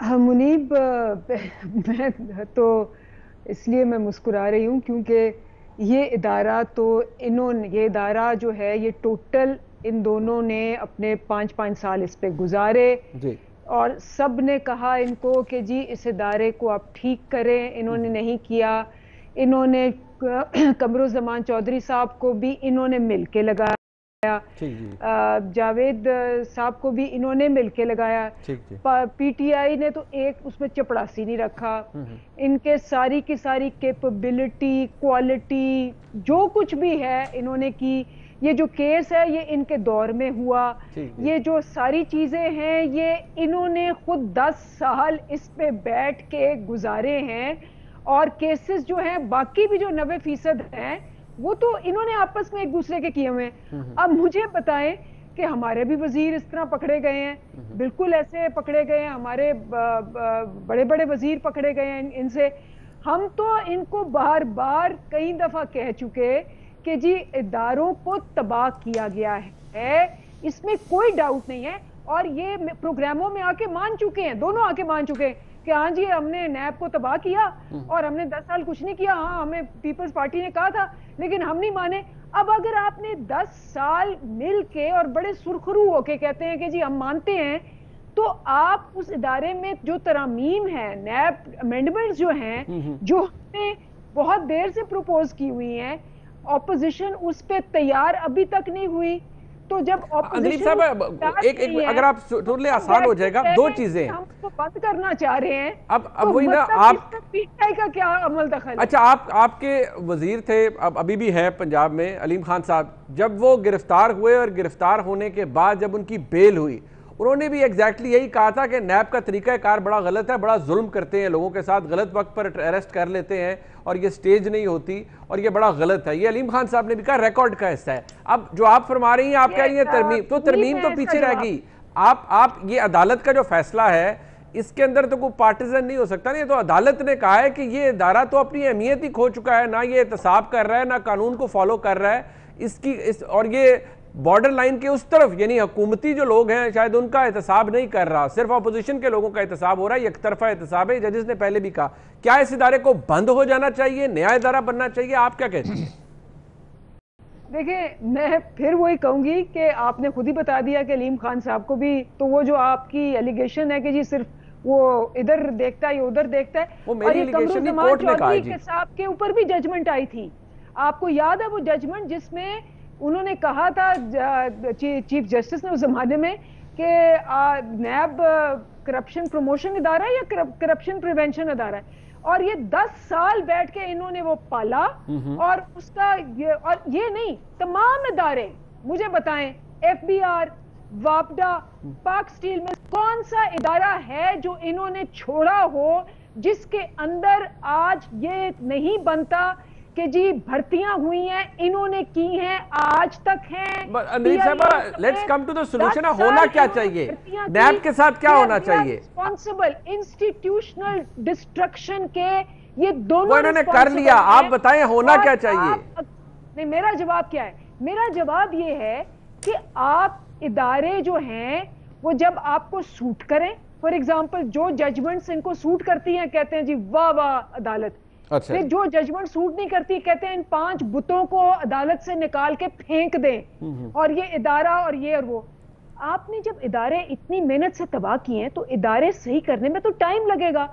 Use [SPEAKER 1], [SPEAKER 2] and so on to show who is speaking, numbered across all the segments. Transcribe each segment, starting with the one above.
[SPEAKER 1] منیب میں تو اس لیے میں مسکرا رہی ہوں کیونکہ یہ ادارہ تو یہ ادارہ جو ہے یہ ٹوٹل ان دونوں نے اپنے 5 سال اس پہ گزارے
[SPEAKER 2] جی،
[SPEAKER 1] اور سب نے کہا ان کو کہ جی اس ادارے کو آپ ٹھیک کریں، انہوں نے نہیں کیا. انہوں نے قمرالزمان چودھری صاحب کو بھی انہوں نے مل کے لگایا، جاوید صاحب کو بھی انہوں نے مل کے لگایا، پی ٹی آئی نے تو ایک اس میں چپڑاسی نہیں رکھا. ان کے ساری کی ساری کیپبلٹی، کوالٹی، جو کچھ بھی ہے انہوں نے کی. یہ جو کیس ہے یہ ان کے دور میں ہوا، یہ جو ساری چیزیں ہیں یہ انہوں نے خود 10 سال اس پہ بیٹھ کے گزارے ہیں. اور کیسز جو ہیں باقی بھی جو 90% ہیں وہ تو انہوں نے آپس میں ایک دوسرے کے کیے ہوئے ہیں. اب مجھے بتائیں کہ ہمارے بھی وزیر اس طرح پکڑے گئے ہیں، بالکل ایسے پکڑے گئے ہیں، ہمارے بڑے بڑے وزیر پکڑے گئے ہیں ان سے. ہم تو ان کو بار بار کئی دفعہ کہہ چکے کہ جی اداروں کو تباہ کیا گیا ہے، اس میں کوئی ڈاؤٹ نہیں ہے. اور یہ پروگراموں میں آ کے مان چکے ہیں، دونوں آ کے مان چکے ہیں کہ ہاں جی ہم نے نیب کو تباہ کیا اور ہم نے 10 سال کچھ نہیں کیا. ہاں ہمیں پیپلز پارٹی نے کہا تھا لیکن ہم نہیں مانے. اب اگر آپ نے 10 سال مل کے اور بڑے سرخرو ہو کے کہتے ہیں کہ جی ہم مانتے ہیں، تو آپ اس ادارے میں جو ترامیم ہے، نیب امینڈمنٹس جو ہیں جو ہم نے بہت دیر سے پروپوز کی ہوئی ہیں، اپوزیشن اس پہ تیار ابھی تک نہیں ہوئی. تو جب
[SPEAKER 2] اندلیب صاحب اگر آپ ٹوٹلی آسان ہو جائے گا، دو چیزیں
[SPEAKER 1] ہم کو بند کرنا چاہ رہے ہیں.
[SPEAKER 2] اب وہی نا آپ
[SPEAKER 1] پی ٹی آئی کا کیا عمل دخل ہے؟
[SPEAKER 2] اچھا آپ کے وزیر تھے، ابھی بھی ہے پنجاب میں، علیم خان صاحب، جب وہ گرفتار ہوئے اور گرفتار ہونے کے بعد جب ان کی بیل ہوئی، انہوں نے بھی ایگزیکٹلی یہی کہا تھا کہ نیب کا طریقہ کار بڑا غلط ہے، بڑا ظلم کرتے ہیں لوگوں کے ساتھ، غلط وقت پر اریسٹ کر لیتے ہیں اور یہ سٹیج نہیں ہوتی اور یہ بڑا غلط ہے. یہ علیم خان صاحب نے بھی کہا ریکارڈ کا حصہ ہے. اب جو آپ فرما رہی ہیں، آپ کہہ رہی ہیں ترمیم، تو ترمیم تو پیچھے رہ گئی. آپ یہ عدالت کا جو فیصلہ ہے اس کے اندر تو کوئی پارٹیزن نہیں ہو سکتا نا. یہ تو عدالت نے کہا ہے کہ یہ ادارہ تو اپنی اہمیت ہی کھو چکا ہے، نہ یہ احتساب کر رہا ہے، نہ قانون کو فالو کر رہا ہے. اور یہ بارڈر لائن کے اس طرف، یعنی حکومتی جو لوگ ہیں شاید ان کا احتساب نہیں کر رہا، صرف اپوزیشن کے لوگوں کا احتساب ہو رہا ہے. یک طرفہ احتساب ہے. ججز نے پہلے بھی کہا کیا اس ادارے کو بند ہو جانا چاہیے، نیا ادارہ بننا چاہیے؟ آپ کیا کہتی ہیں؟
[SPEAKER 1] دیکھیں میں پھر وہی کہوں گی کہ آپ نے خود ہی بتا دیا کہ علیم خان صاحب کو بھی تو وہ جو آپ کی ایلیگیشن ہے کہ جی صرف وہ ادھر دیکھتا ہے یا ادھر دیکھتا ہے، اور یہ قمرالزمان چودھری صاحب کے اوپر بھی ججمنٹ آئی تھی. آپ کو یاد ہے وہ ججمنٹ جس میں انہوں نے کہا تھا چیف جسٹس نے اس زمانے میں کہ نیب کرپشن پروموشن ادارہ ہے یا کرپشن پریونشن ادارہ ہے. اور یہ 10 سال بیٹھ کے انہوں نے وہ پالا اور اس کا اور یہ نہیں تمام ادارے مجھے بتائیں، ایف بی آر، واپڈا، پاک سٹیل میں کون سا ادارہ ہے جو انہوں نے چھوڑا ہو جس کے اندر آج یہ نہیں بنتا کہ جی بھرتیاں ہوئی ہیں انہوں نے کی ہیں آج تک ہیں.
[SPEAKER 2] اندلیب صاحبہ let's come to the solution. ہونا کیا چاہیے؟ نیب کے ساتھ کیا ہونا چاہیے؟
[SPEAKER 1] ریسپانسبل انسٹیٹیوشنل ڈسٹرکشن کے یہ دونوں
[SPEAKER 2] وہ انہوں نے کر لیا. آپ بتائیں ہونا کیا چاہیے؟
[SPEAKER 1] نہیں، میرا جواب کیا ہے؟ میرا جواب یہ ہے کہ آپ ادارے جو ہیں وہ جب آپ کو سوٹ کریں، فار ایگزامپل جو ججمنٹس ان کو سوٹ کرتی ہیں کہتے ہیں جی واہ واہ عدالت، پھر جو ججمنٹ سوٹ نہیں کرتی کہتے ہیں ان 5 بتوں کو عدالت سے نکال کے پھینک دیں اور یہ ادارہ اور یہ اور وہ. آپ نے جب ادارے اتنی محنت سے تباہ کیے ہیں تو ادارے صحیح کرنے میں تو ٹائم لگے گا.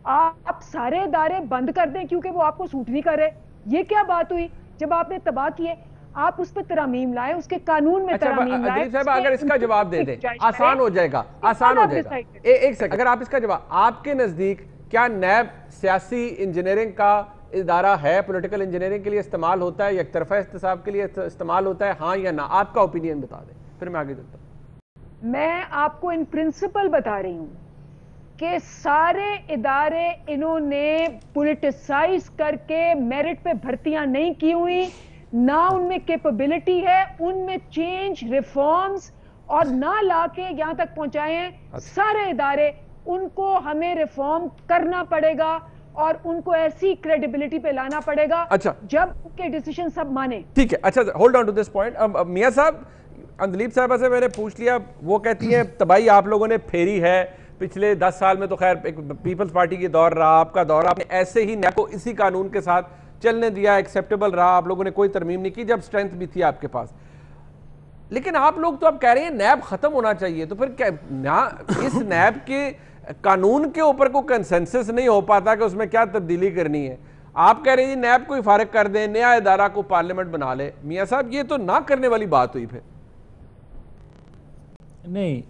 [SPEAKER 1] آپ سارے ادارے بند کر دیں کیونکہ وہ آپ کو سوٹ نہیں کر رہے. یہ کیا بات ہوئی؟ جب آپ نے تباہ کیے آپ اس پہ ترامیم لائیں، اس کے قانون میں ترامیم لائیں.
[SPEAKER 2] صاحب اگر اس کا جواب دے دیں آسان ہو جائے گا، آسان ہو جائے گا. ایک سیکنڈ، اگر آپ اس کا جواب، آپ کے نزدیک کیا نیب سیاسی انجینئرنگ کا ادارہ ہے؟ پولیٹیکل انجینئرنگ کے لیے استعمال ہوتا ہے، یک طرفہ احتساب کے لیے استعمال ہوتا ہے، ہاں یا نہ؟ آپ کا اوپینین بتا دیں پھر میں آگے چلتا ہوں.
[SPEAKER 1] میں آپ کو ان پرنسپل بتا رہی ہوں کہ سارے ادارے انہوں نے پولیٹیسائز کر کے میرٹ پہ بھرتیاں نہیں کی ہوئی، نہ ان میں کیپبلٹی ہے، ان میں چینج ریفارمز اور نہ لا کے یہاں تک پہنچائے ہیں. سارے ادارے ان کو ہمیں ریفارم کرنا پڑے گا اور ان کو ایسی کریڈیبلٹی پہ لانا پڑے گا جب ان کے ڈیسیشن سب مانے.
[SPEAKER 2] ٹھیک ہے، اچھا hold on to this point. میاں صاحب، اندلیب صاحبہ سے میں نے پوچھ لیا، وہ کہتی ہیں تباہی آپ لوگوں نے پھیری ہے پچھلے 10 سال میں تو خیر ایک پیپلز پارٹی کی دور رہا، آپ کا دور، آپ نے ایسے ہی نیب کو اسی قانون کے ساتھ چلنے دیا، ایکسیپٹیبل رہا، آپ لوگوں نے کوئی ترمیم نہیں کی جب سٹرینتھ بھی تھی آپ کے پاس. لیکن آپ لوگ تو اب کہہ رہے ہیں نیب ختم ہونا چاہیے، تو پھر اس نیب کے قانون کے اوپر کوئی کنسنسس نہیں ہو پاتا کہ اس میں کیا تبدیلی کرنی ہے. آپ کہہ رہے ہیں نیب کو ہی فارغ کر دیں، نیا ادارہ کو پارلیمنٹ بنا لے. میاں صاحب یہ تو نہ کرنے والی بات ہوئی. پھر
[SPEAKER 3] نہیں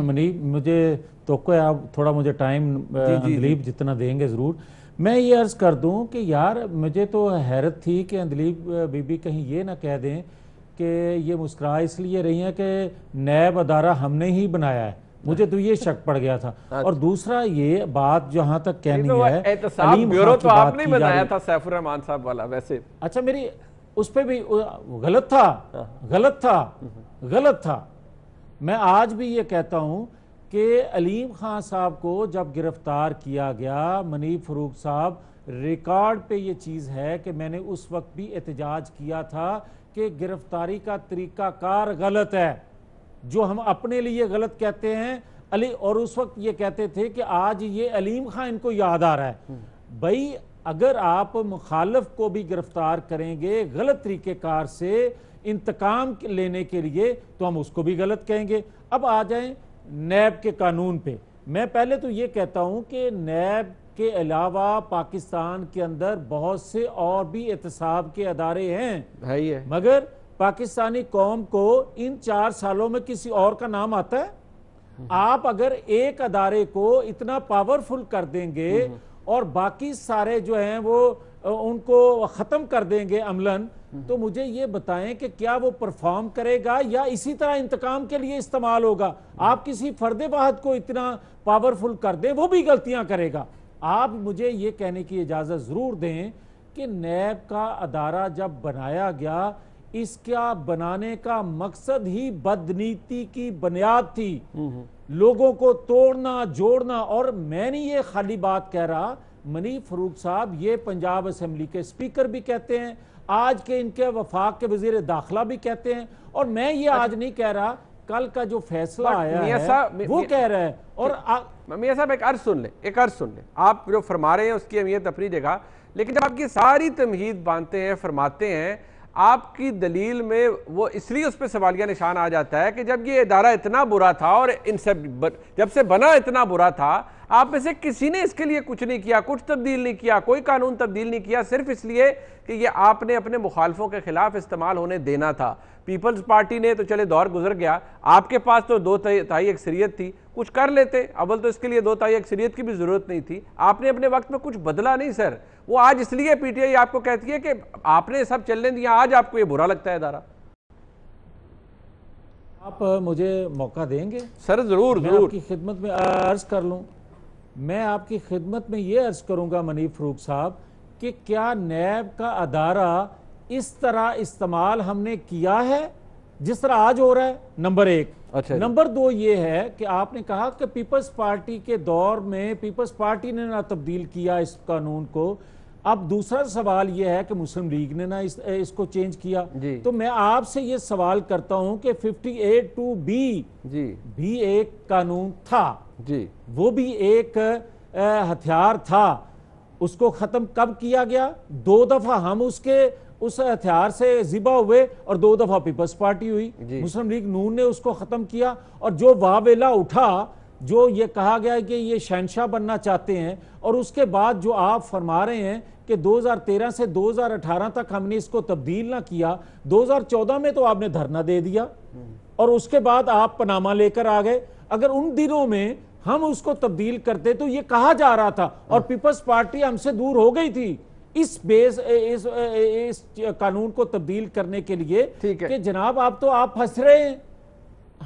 [SPEAKER 3] منیب، مجھے توقع ہے آپ تھوڑا مجھے ٹائم اندلیب جتنا دیں گے ضرور. میں یہ عرض کر دوں کہ یار مجھے تو حیرت تھی کہ اندلیب بی بی کہیں یہ نہ کہہ دیں کہ یہ مسکرا اس لیے رہی ہیں کہ نیب ادارہ ہم نے ہی بنایا ہے. مجھے تو یہ شک پڑ گیا تھا. اور دوسرا یہ بات جہاں تک کہنی ہے،
[SPEAKER 2] احتساب بیورو تو آپ نے بنایا تھا سیف الرحمان صاحب والا. ویسے
[SPEAKER 3] اچھا میری اس پہ بھی غلط تھا. میں آج بھی یہ کہتا ہوں کہ علیم خان صاحب کو جب گرفتار کیا گیا، منیب فروخ صاحب، ریکارڈ پہ یہ چیز ہے کہ میں نے اس وقت بھی احتجاج کیا تھا کہ گرفتاری کا طریقہ کار غلط ہے، جو ہم اپنے لیے غلط کہتے ہیں اور اس وقت یہ کہتے تھے کہ آج یہ علیم خان ان کو یاد آ رہا ہے. بھائی اگر آپ مخالف کو بھی گرفتار کریں گے غلط طریقے کار سے انتقام لینے کے لیے تو ہم اس کو بھی غلط کہیں گے. اب آ جائیں نیب کے قانون پہ. میں پہلے تو یہ کہتا ہوں کہ نیب کے علاوہ پاکستان کے اندر بہت سے اور بھی احتساب کے ادارے ہیں، مگر پاکستانی قوم کو ان 4 سالوں میں کسی اور کا نام آتا ہے؟ آپ اگر ایک ادارے کو اتنا پاورفل کر دیں گے اور باقی سارے جو ہیں وہ ان کو ختم کر دیں گے عملاً، تو مجھے یہ بتائیں کہ کیا وہ پرفارم کرے گا یا اسی طرح انتقام کے لیے استعمال ہوگا؟ آپ کسی فرد واحد کو اتنا پاورفل کر دیں، وہ بھی غلطیاں کرے گا. آپ مجھے یہ کہنے کی اجازت ضرور دیں کہ نیب کا ادارہ جب بنایا گیا، اس کا بنانے کا مقصد ہی بدنیتی کی بنیاد تھی، لوگوں کو توڑنا جوڑنا. اور میں نہیں یہ خالی بات کہہ رہا، منیب فروخ صاحب یہ پنجاب اسمبلی کے اسپیکر بھی کہتے ہیں، آج کے ان کے وفاق کے وزیر داخلہ بھی کہتے ہیں، اور میں یہ آج نہیں کہہ رہا، کل کا جو فیصلہ آیا ہے وہ کہہ رہا ہے. اور
[SPEAKER 2] میاں صاحب ایک عرض سن لیں، آپ جو فرما رہے ہیں اس کی اہمیت اپنی جگہ، لیکن جب آپ کی ساری تمہید باندھتے ہیں، فرماتے ہیں، آپ کی دلیل میں وہ اس لیے اس پہ سوالیہ نشان آ جاتا ہے کہ جب یہ ادارہ اتنا برا تھا اور ان سے جب سے بنا اتنا برا تھا، آپ میں سے کسی نے اس کے لیے کچھ نہیں کیا، کچھ تبدیل نہیں کیا، کوئی قانون تبدیل نہیں کیا، صرف اس لیے کہ یہ آپ نے اپنے مخالفوں کے خلاف استعمال ہونے دینا تھا. پیپلز پارٹی نے تو چلے دور گزر گیا، آپ کے پاس تو 2/3 اکثریت تھی، کچھ کر لیتے. اول تو اس کے لیے 2/3 اکثریت کی بھی ضرورت نہیں تھی. آپ نے اپنے وقت میں کچھ بدلا نہیں سر. وہ آج اس لیے پی ٹی آئی آپ کو کہتی ہے کہ آپ نے سب چلنے دیا، آج آپ کو یہ برا لگتا ہے ادارہ.
[SPEAKER 3] آپ مجھے موقع دیں گے
[SPEAKER 2] سر؟ ضرور.
[SPEAKER 3] میں آپ کی خدمت میں عرض کر لوں، میں آپ کی خدمت میں یہ عرض کروں گا منیب فروخ صاحب کہ کیا نیب کا ادارہ اس طرح استعمال ہم نے کیا ہے جس طرح آج ہو رہا ہے؟ نمبر 1. نمبر 2 یہ ہے کہ آپ نے کہا کہ پیپلز پارٹی کے دور میں پیپلز پارٹی نے نہ تبدیل کیا اس قانون کو. اب دوسرا سوال یہ ہے کہ مسلم لیگ نے نہ اس کو چینج کیا. تو میں آپ سے یہ سوال کرتا ہوں کہ 58(2)(b بھی ایک قانون تھا، وہ بھی ایک ہتھیار تھا. اس کو ختم کب کیا گیا؟ 2 دفعہ ہم اس ہتھیار سے ذبح ہوئے اور 2 دفعہ پیپلز پارٹی ہوئی. مسلم لیگ نون نے اس کو ختم کیا، اور جو واویلا اٹھا، جو یہ کہا گیا کہ یہ شہنشاہ بننا چاہتے ہیں، اور اس کے بعد جو آپ فرما رہے ہیں کہ 2013 سے 2018 تک ہم نے اس کو تبدیل نہ کیا، 2014 میں تو آپ نے دھرنا دے دیا اور اس کے بعد آپ پاناما لے کر آ گئے. اگر ان دنوں میں ہم اس کو تبدیل کرتے تو یہ کہا جا رہا تھا، اور پیپلز پارٹی ہم سے دور ہو گئی تھی اس قانون کو تبدیل کرنے کے لیے کہ جناب آپ پھنس رہے ہیں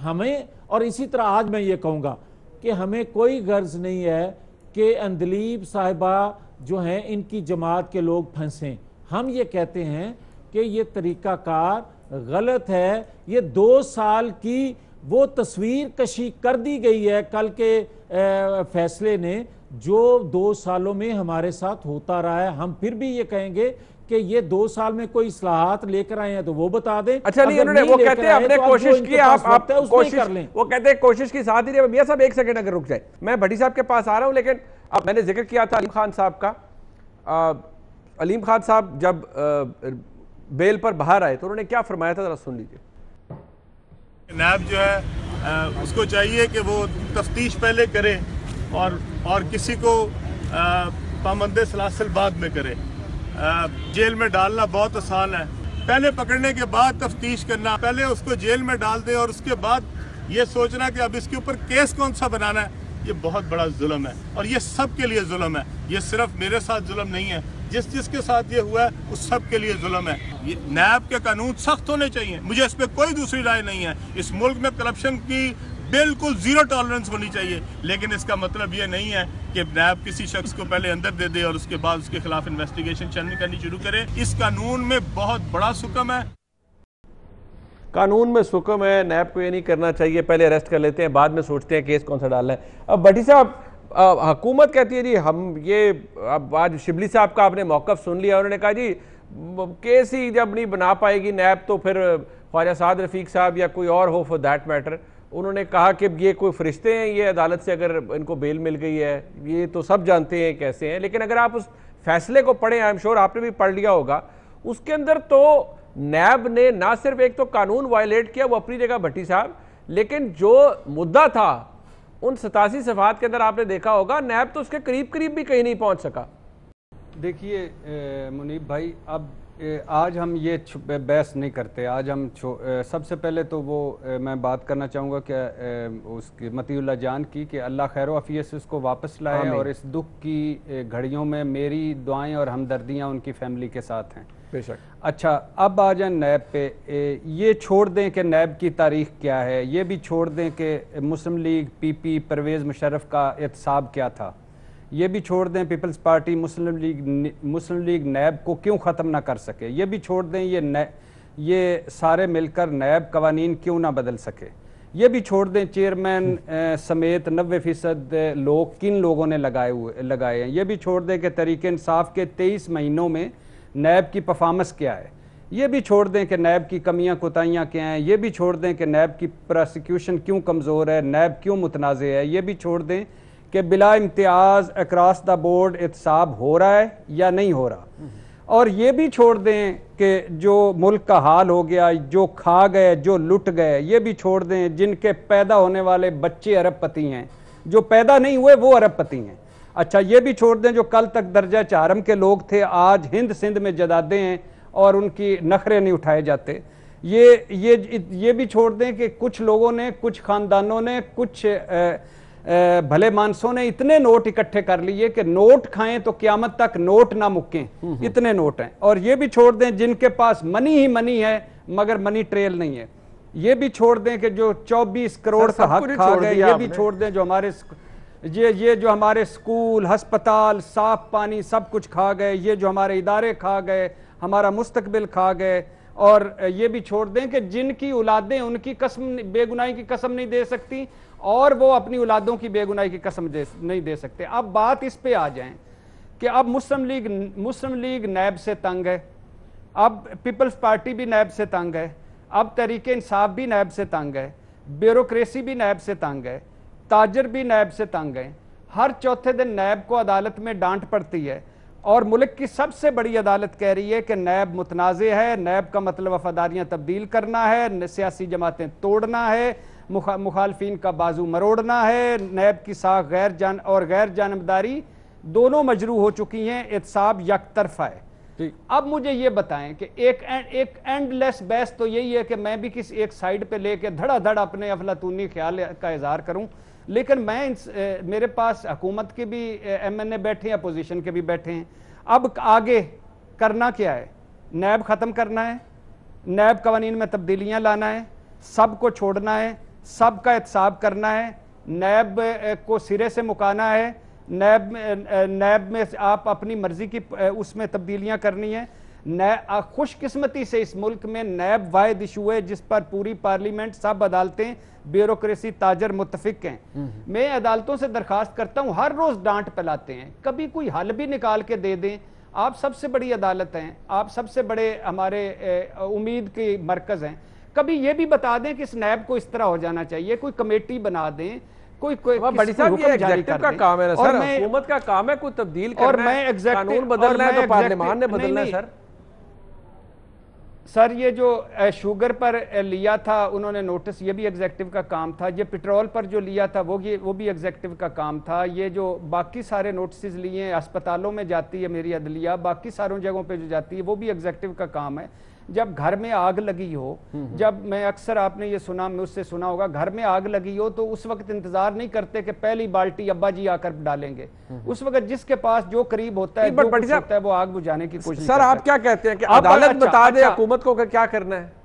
[SPEAKER 3] ہمیں. اور اسی طرح آج میں یہ کہوں گا کہ ہمیں کوئی غرض نہیں ہے کہ اندلیب صاحبہ جو ہیں ان کی جماعت کے لوگ پھنسیں. ہم یہ کہتے ہیں کہ یہ طریقہ کار غلط ہے. یہ 2 سال کی وہ تصویر کشی کر دی گئی ہے کل کے فیصلے نے، جو 2 سالوں میں ہمارے ساتھ ہوتا رہا ہے. ہم پھر بھی یہ کہیں گے کہ یہ 2 سال میں کوئی اصلاحات لے کر آئے ہیں تو وہ بتا دیں.
[SPEAKER 2] اچھا نہیں, انہوں نے وہ کہتے ہیں ہم نے کوشش کی, آپ کوشش کر لیں. وہ کہتے ہیں کوشش کی ساتھ ہی رہے. میاں صاحب ایک سیکنڈ اگر رک جائے, میں بھٹی صاحب کے پاس آ رہا ہوں, لیکن اب میں نے ذکر کیا تھا علیم خان صاحب کا. علیم خان صاحب جب بیل پر باہر آئے تو انہوں نے کیا فرمایا تھا, ذرا سن لیجیے.
[SPEAKER 4] نیب جو ہے اس کو چاہیے کہ وہ تفتیش پہلے کرے اور کسی کو پابند سلاسل بعد میں کرے. جیل میں ڈالنا بہت آسان ہے, پہلے پکڑنے کے بعد تفتیش کرنا, پہلے اس کو جیل میں ڈال دے اور اس کے بعد یہ سوچنا کہ اب اس کے اوپر کیس کون سا بنانا ہے, یہ بہت بڑا ظلم ہے اور یہ سب کے لیے ظلم ہے. یہ صرف میرے ساتھ ظلم نہیں ہے, جس کے ساتھ یہ ہوا ہے اس سب کے لیے ظلم ہے. یہ نیب کے قانون سخت ہونے چاہیے, مجھے اس پہ کوئی دوسری رائے نہیں ہے. اس ملک میں کرپشن کی بالکل زیرو ٹالرنس ہونی چاہیے, لیکن اس کا مطلب یہ نہیں ہے کہ نیب کسی شخص کو پہلے اندر دے دے اور اس کے بعد اس کے خلاف انویسٹیگیشن کرنی شروع کرے. اس قانون میں بہت بڑا سکم ہے,
[SPEAKER 2] قانون میں سکم ہے. نیب کو یہ نہیں کرنا چاہیے, پہلے اریسٹ کر لیتے ہیں, بعد میں سوچتے ہیں کیس کون سا ڈالنا ہے. اب بھٹی صاحب, حکومت کہتی ہے جی ہم یہ, اب آج شبلی صاحب کا آپ نے موقف سن لیا, انہوں نے کہا جی کیس ہی جب نہیں بنا پائے گی نیب تو پھر خواجہ سعد رفیق صاحب یا کوئی اور ہو فار دیٹ میٹر. انہوں نے کہا کہ یہ کوئی فرشتے ہیں, یہ عدالت سے اگر ان کو بیل مل گئی ہے, یہ تو سب جانتے ہیں کیسے ہیں. لیکن اگر آپ اس فیصلے کو پڑھیں, آئی ایم شور آپ نے بھی پڑھ لیا ہوگا, اس کے اندر تو نیب نے نہ صرف ایک تو قانون وائلیٹ کیا, وہ اپنی جگہ بھٹی صاحب, لیکن جو مدعا تھا ان 87 صفحات کے اندر آپ نے دیکھا ہوگا نیب تو اس کے قریب بھی کہیں نہیں پہنچ سکا.
[SPEAKER 5] دیکھیے منیب بھائی, اب آج ہم یہ بحث نہیں کرتے. آج ہم سب سے پہلے تو وہ میں بات کرنا چاہوں گا کہ اس کی مطیع اللہ جان کی, کہ اللہ خیر و عافیت سے اس کو واپس لائے, اور اس دکھ کی گھڑیوں میں میری دعائیں اور ہمدردیاں ان کی فیملی کے ساتھ ہیں.
[SPEAKER 2] بے شک.
[SPEAKER 5] اچھا, اب آ جائیں نیب پہ. یہ چھوڑ دیں کہ نیب کی تاریخ کیا ہے, یہ بھی چھوڑ دیں کہ مسلم لیگ پی پرویز مشرف کا احتساب کیا تھا, یہ بھی چھوڑ دیں پیپلز پارٹی مسلم لیگ نیب کو کیوں ختم نہ کر سکے, یہ بھی چھوڑ دیں یہ سارے مل کر نیب قوانین کیوں نہ بدل سکے, یہ بھی چھوڑ دیں چیئرمین سمیت 90% لوگ کن لوگوں نے لگائے ہیں, یہ بھی چھوڑ دیں کہ تحریک انصاف کے 23 مہینوں میں نیب کی پرفارمنس کیا ہے, یہ بھی چھوڑ دیں کہ نیب کی کمیاں کوتاہیاں کیا ہیں, یہ بھی چھوڑ دیں کہ نیب کی پروسیکیوشن کیوں کمزور ہے, نیب کیوں متنازع ہے, یہ بھی چھوڑ دیں کہ بلا امتیاز اکراس دا بورڈ احتساب ہو رہا ہے یا نہیں ہو رہا, اور یہ بھی چھوڑ دیں کہ جو ملک کا حال ہو گیا, جو کھا گئے, جو لٹ گئے, یہ بھی چھوڑ دیں جن کے پیدا ہونے والے بچے ارب پتی ہیں, جو پیدا نہیں ہوئے وہ ارب پتی ہیں. اچھا, یہ بھی چھوڑ دیں جو کل تک درجہ چہارم کے لوگ تھے آج ہند سندھ میں جدادے ہیں اور ان کی نخرے نہیں اٹھائے جاتے. یہ بھی چھوڑ دیں کہ کچھ لوگوں نے, کچھ خاندانوں نے, کچھ بھلے مانسوں نے اتنے نوٹ اکٹھے کر لیے کہ نوٹ کھائیں تو قیامت تک نوٹ نہ مکیں, اتنے نوٹ ہیں. اور یہ بھی چھوڑ دیں جن کے پاس منی ہی منی ہے مگر منی ٹریل نہیں ہے, یہ بھی چھوڑ دیں کہ جو 24 کروڑ کا حق کھا گئے, یہ بھی چھوڑ دیں جو ہمارے سکول, ہسپتال, صاف پانی سب کچھ کھا گئے, یہ جو ہمارے ادارے کھا گئے, ہمارا مستقبل کھا گئے. اور یہ بھی چھوڑ دیں کہ جن کی اولادیں ان کی قسم بے گناہی کی قسم نہیں دے سکتی اور وہ اپنی اولادوں کی بے گناہی کی قسم نہیں دے سکتے. اب بات اس پہ آ جائیں کہ اب مسلم لیگ نیب سے تنگ ہے, اب پیپلز پارٹی بھی نیب سے تنگ ہے, اب تحریک انصاف بھی نیب سے تنگ ہے, بیوروکریسی بھی نیب سے تنگ ہے, تاجر بھی نیب سے تنگ ہیں. ہر چوتھے دن نیب کو عدالت میں ڈانٹ پڑتی ہے اور ملک کی سب سے بڑی عدالت کہہ رہی ہے کہ نیب متنازع ہے, نیب کا مطلب وفاداریاں تبدیل کرنا ہے, سیاسی جماعتیں توڑنا ہے, مخالفین کا بازو مروڑنا ہے, نیب کی ساکھ غیر جانبداری دونوں مجروح ہو چکی ہیں, احتساب یک طرفہ ہے. اب مجھے یہ بتائیں کہ ایک اینڈ لیس بحث تو یہی ہے کہ میں بھی کسی ایک سائیڈ پہ لے کے دھڑا دھڑ اپنے افلاطونی خیال کا اظہار کروں, لیکن میرے پاس حکومت کے بھی ایم این اے بیٹھے ہیں, اپوزیشن کے بھی بیٹھے ہیں. اب آگے کرنا کیا ہے؟ نیب ختم کرنا ہے, نیب قوانین میں تبدیلیاں لانا ہے, سب کو چھوڑنا ہے, سب کا احتساب کرنا ہے, نیب کو سرے سے مکانا ہے, نیب میں آپ اپنی مرضی کی اس میں تبدیلیاں کرنی ہیں. خوش قسمتی سے اس ملک میں نیب واحد ایشو ہے جس پر پوری پارلیمنٹ, سب عدالتیں, بیوروکریسی, تاجر متفق ہیں. میں عدالتوں سے درخواست کرتا ہوں, ہر روز ڈانٹ پلاتے ہیں, کبھی کوئی حل بھی نکال کے دے دیں. آپ سب سے بڑی عدالت ہیں, آپ سب سے بڑے ہمارے امید کی مرکز ہیں, کبھی یہ بھی بتا دیں کہ اس نیب کو اس طرح ہو جانا چاہیے, کوئی کمیٹی بنا دیں, کوئی
[SPEAKER 2] بڑی صاحب یہ ایگزیکٹو کا کام ہے سر, حکومت کا کام ہے کوئی تبدیل کرنا ہے, قانون بدلنا ہے تو پارلیمان نے بدلنا ہے.
[SPEAKER 5] سر یہ جو شوگر پر لیا تھا انہوں نے نوٹس, یہ بھی ایگزیکٹو کا کام تھا. یہ پیٹرول پر جو لیا تھا وہ بھی ایگزیکٹو کا کام تھا. یہ جو باقی سارے نوٹسز لیے ہیں, اسپتالوں میں جاتی ہے میری عدلیہ, باقی ساروں جگہوں پہ جو جاتی ہے وہ بھی ایگزیکٹو کا کام ہے. جب گھر میں آگ لگی ہو, جب میں اکثر آپ نے یہ سنا, مجھ سے سنا ہوگا, گھر میں آگ لگی ہو تو اس وقت انتظار نہیں کرتے کہ پہلی بالٹی ابا جی آ کر ڈالیں گے. اس وقت جس کے پاس جو قریب ہوتا ہے, جو کچھ ہوتا ہے, وہ آگ بجھانے کی کوشش کرتا ہے.
[SPEAKER 2] سر آپ کیا کہتے ہیں کہ عدالت بتا دے حکومت کو کیا کرنا ہے؟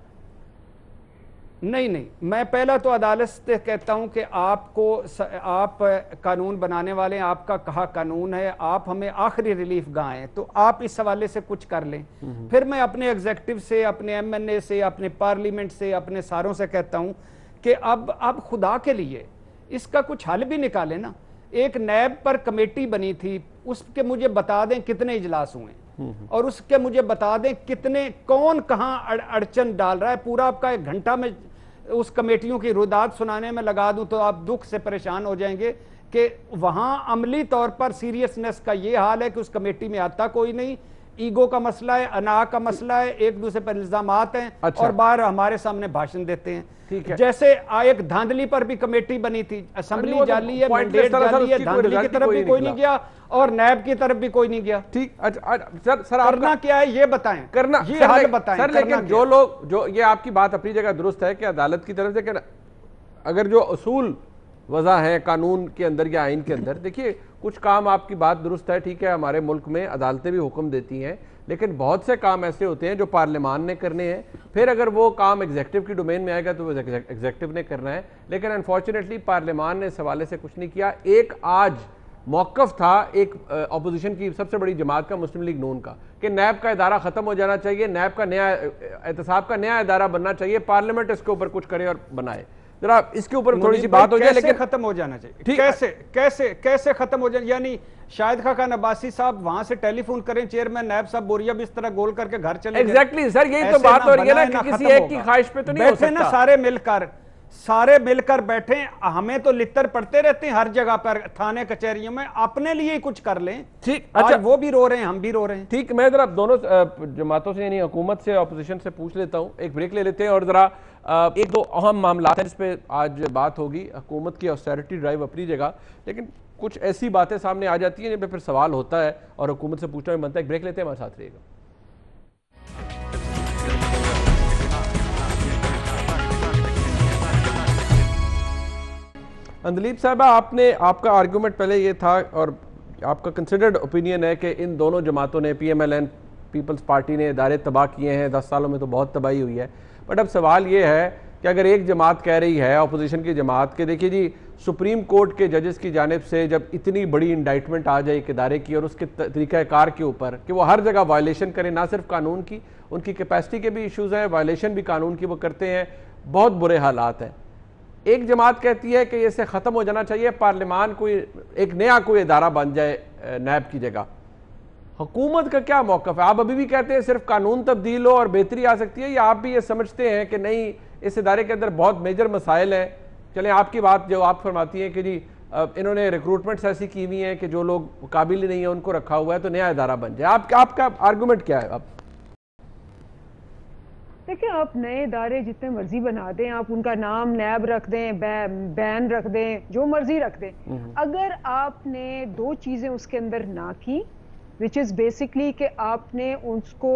[SPEAKER 5] نہیں, میں پہلا تو عدالت سے کہتا ہوں کہ آپ قانون بنانے والے ہیں, آپ کا کہا قانون ہے, آپ ہمیں آخری ریلیف گاہ ہیں, تو آپ اس حوالے سے کچھ کر لیں. پھر میں اپنے ایگزیکٹو سے, اپنے ایم این اے سے, اپنے پارلیمنٹ سے, اپنے ساروں سے کہتا ہوں کہ اب خدا کے لیے اس کا کچھ حل بھی نکالیں نا. ایک نیب پر کمیٹی بنی تھی, اس کے مجھے بتا دیں کتنے اجلاس ہوئے, اور اس کے مجھے بتا دیں کتنے, کون کہاں اڑچن ڈال رہا ہے. پورا آپ کا 1 گھنٹہ میں اس کمیٹیوں کی رودات سنانے میں لگا دوں تو آپ دکھ سے پریشان ہو جائیں گے کہ وہاں عملی طور پر سیریسنس کا یہ حال ہے کہ اس کمیٹی میں آتا کوئی نہیں. ایگو کا مسئلہ ہے, انا کا مسئلہ ہے, ایک دوسرے پر الزامات ہیں, اور باہر ہمارے سامنے بھاشن دیتے ہیں. جیسے ایک دھاندلی پر بھی کمیٹی بنی تھی, اسمبلی جالی ہے, مینڈیٹ جالی ہے, دھاندلی کی طرف بھی کوئی نہیں گیا اور نیب کی طرف بھی کوئی نہیں گیا.
[SPEAKER 2] ٹھیک, سر کرنا
[SPEAKER 5] کیا ہے یہ بتائیں, یہ حل بتائیں
[SPEAKER 2] سر. لیکن جو لوگ, جو یہ آپ کی بات اپنی جگہ درست ہے کہ عدالت کی طرف سے, کہ اگر جو اصول وضع ہے قانون کے اندر یا آئین کے اندر, دیکھیے کچھ کام آپ کی بات درست ہے, ٹھیک ہے, ہمارے ملک میں عدالتیں بھی حکم دیتی ہیں, لیکن بہت سے کام ایسے ہوتے ہیں جو پارلیمان نے کرنے ہیں. پھر اگر وہ کام ایگزیکٹو کی ڈومین میں آئے گا تو وہ ایگزیکٹو نے کرنا ہے. لیکن انفارچونیٹلی پارلیمان نے اس حوالے سے کچھ نہیں کیا. ایک آج موقف تھا ایک اپوزیشن کی سب سے بڑی جماعت کا, مسلم لیگ نون کا, کہ نیب کا ادارہ ختم ہو جانا چاہیے, نیب کا نیا احتساب کا نیا ادارہ بننا چاہیے, پارلیمنٹ اس کے اوپر کچھ کرے اور بنائے. ذرا اس کے اوپر تھوڑی سی بات ہو جائے. لیکن
[SPEAKER 5] ختم ہو جانا چاہیے, کیسے ختم ہو جائے؟ یعنی شاہد خاقان عباسی صاحب وہاں سے ٹیلی فون کریں, چیئرمین نیب صاحب بوریا بھی اس طرح گول کر کے گھر چلے گئے.
[SPEAKER 2] ایگزیکٹلی سر, یہی تو بات ہو رہی ہے نا کہ کسی ایک کی خواہش پہ تو نہیں ہو سکتا.
[SPEAKER 5] بیٹھے نا سارے مل کر بیٹھیں, ہمیں تو لتر پڑتے رہتے ہیں ہر جگہ پر, تھانے کچہریوں میں, اپنے لیے ہی کچھ کر لیں.
[SPEAKER 2] ٹھیک,
[SPEAKER 5] اچھا وہ بھی رو رہے ہیں, ہم بھی رو رہے ہیں.
[SPEAKER 2] ٹھیک, میں ذرا دونوں جماعتوں سے, یعنی حکومت سے, اپوزیشن سے پوچھ لیتا ہوں, ایک بریک لے لیتے ہیں, اور ذرا ایک دو اہم معاملات ہیں جس پہ آج بات ہوگی. حکومت کی آسٹیرٹی ڈرائیو اپنی جگہ, لیکن کچھ ایسی باتیں سامنے آ جاتی ہیں جن پہ پھر سوال ہوتا ہے اور حکومت سے پوچھنا بھی بنتا ہے. ایک بریک لیتے ہیں, ہمارے ساتھ رہیے گا. اندلیب صاحبہ, آپ کا آرگومنٹ پہلے یہ تھا, اور آپ کا کنسیڈرڈ اوپینین ہے کہ ان دونوں جماعتوں نے, P M L N, Peoples Party نے ادارے تباہ کیے ہیں, 10 سالوں میں تو بہت تباہی ہوئی ہے. بٹ اب سوال یہ ہے کہ اگر ایک جماعت کہہ رہی ہے, اپوزیشن کی جماعت, کہ دیکھیے جی سپریم کورٹ کے ججز کی جانب سے جب اتنی بڑی انڈائٹمنٹ آ جائے ایک ادارے کی اور اس کے طریقہ کار کے اوپر کہ وہ ہر جگہ وائلیشن کریں, نہ صرف قانون کی, ان کی کیپیسٹی کے بھی ایشوز ہیں, وائلیشن بھی قانون کی وہ کرتے ہیں, بہت برے حالات ہیں. ایک جماعت کہتی ہے کہ یہ سے ختم ہو جانا چاہیے, پارلیمان کوئی ایک نیا کوئی ادارہ بن جائے نیب کی جگہ. حکومت کا کیا موقف ہے؟ آپ ابھی بھی کہتے ہیں صرف قانون تبدیل ہو اور بہتری آ سکتی ہے, یا آپ بھی یہ سمجھتے ہیں کہ نہیں, اس ادارے کے اندر بہت میجر مسائل ہیں؟ چلیں آپ کی بات جو آپ فرماتی ہیں کہ جی انہوں نے ریکروٹمنٹس ایسی کی ہوئی ہیں کہ جو لوگ قابل نہیں ہیں ان کو رکھا ہوا ہے, تو نیا ادارہ بن جائے. آپ کا آرگومنٹ کیا ہے؟ آپ
[SPEAKER 1] دیکھیں, آپ نئے ادارے جتنے مرضی بنا دیں, آپ ان کا نام نیب رکھ دیں, بین رکھ دیں, جو مرضی رکھ دیں, اگر آپ نے 2 چیزیں اس کے اندر نہ کی, which is basically کہ آپ نے اس کو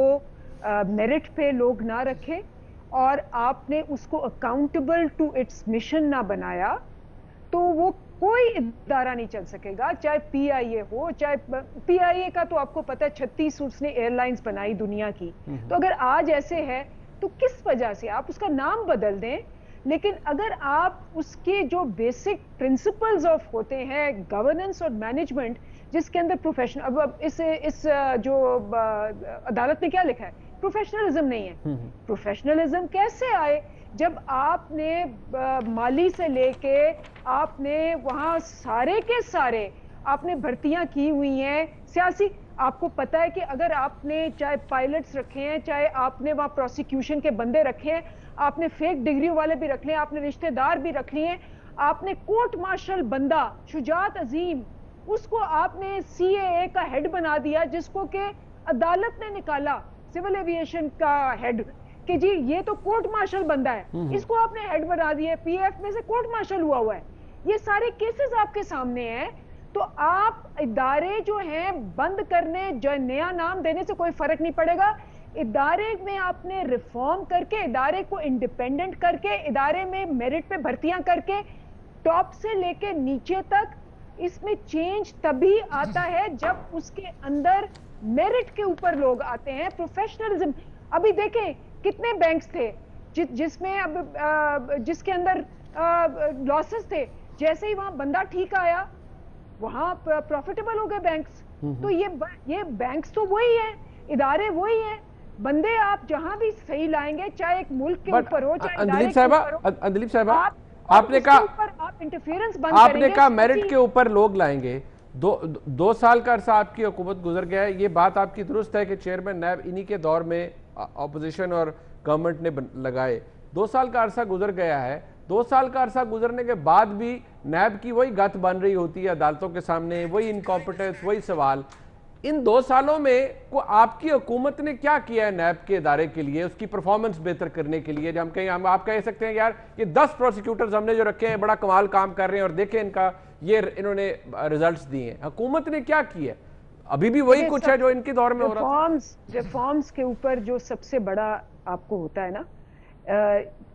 [SPEAKER 1] میرٹ پہ لوگ نہ رکھے اور آپ نے اس کو اکاؤنٹیبل ٹو اٹس مشن نہ بنایا, تو وہ کوئی ادارہ نہیں چل سکے گا. چاہے پی آئی اے ہو, چاہے پی آئی اے کا تو آپ کو پتہ ہے 36 اس نے ایئر لائنز بنائی دنیا کی, تو اگر آج ایسے ہے تو کس وجہ سے آپ اس کا نام بدل دیں, لیکن اگر آپ اس کے جو بیسک پرنسپلز آف ہوتے ہیں گورننس اور مینجمنٹ, جس کے اندر پروفیشنل, اب اس جو عدالت نے کیا لکھا ہے, پروفیشنلزم نہیں ہے. پروفیشنلزم کیسے آئے جب آپ نے مالی سے لے کے آپ نے وہاں سارے کے سارے آپ نے بھرتیاں کی ہوئی ہیں سیاسی. آپ کو پتا ہے کہ اگر آپ نے چاہے پائلٹس رکھے ہیں, چاہے آپ نے وہاں پروسیکیوشن کے بندے رکھے ہیں, آپ نے فیک ڈگری والے بھی رکھ لیے, آپ نے رشتہ دار بھی رکھ لیے, آپ نے کورٹ مارشل بندہ شجاعت عظیم اس کو آپ نے سی اے اے کا ہیڈ بنا دیا, جس کو کہ عدالت نے نکالا سول ایویشن کا ہیڈ کہ جی یہ تو کورٹ مارشل بندہ ہے, اس کو آپ نے ہیڈ بنا دیا, پی ایف میں سے کورٹ مارشل ہوا ہے. یہ سارے کیسز آپ کے سامنے ہیں. تو آپ ادارے جو ہیں بند کرنے, جو نیا نام دینے سے کوئی فرق نہیں پڑے گا. ادارے میں آپ نے ریفارم کر کے, ادارے کو انڈیپینڈنٹ کر کے, ادارے میں میرٹ پہ بھرتیاں کر کے, ٹاپ سے لے کے نیچے تک اس میں چینج تبھی آتا ہے جب اس کے اندر میرٹ کے اوپر لوگ آتے ہیں, پروفیشنلزم. ابھی دیکھیں کتنے بینکس تھے جس میں جس کے اندر لاسز تھے, جیسے ہی وہاں بندہ ٹھیک آیا وہاں پروفیٹیبل ہو گئے بینکس. تو یہ بینکس تو وہی ہیں, ادارے وہی ہیں, بندے آپ جہاں بھی صحیح لائیں گے, چاہے ایک ملک کے اوپر ہو چاہے ادارے کے اوپر ہو.
[SPEAKER 2] اندلیب صاحبہ آپ نے کہا میرٹ کے اوپر لوگ لائیں گے. 2 سال کا عرصہ آپ کی حکومت گزر گیا ہے, یہ بات آپ کی درست ہے کہ چیئرمین نیب انہی کے دور میں اپوزیشن اور گورنمنٹ نے لگائے. 2 سال کا عرصہ گزر گیا ہے. 2 سال کا عرصہ گزرنے کے بعد بھی نیب کی وہی گت بن رہی ہوتی ہے عدالتوں کے سامنے, وہی انکمپیٹنس, وہی سوال. ان 2 سالوں میں آپ کی حکومت نے کیا کیا ہے نیب کے ادارے کے لیے, اس کی پرفارمنس بہتر کرنے کے لیے؟ جب ہم آپ کہہ سکتے ہیں یار یہ 10 پروسیکیوٹرز ہم نے جو رکھے ہیں بڑا کمال کام کر رہے ہیں اور دیکھیں ان کا یہ انہوں نے ریزلٹس دیے ہیں. حکومت نے کیا کیا ہے؟ ابھی بھی وہی کچھ ہے جو ان کے دور میں ہو رہا تھا.
[SPEAKER 1] ریفارمز کے اوپر جو سب سے بڑا آپ کو ہوتا ہے نا,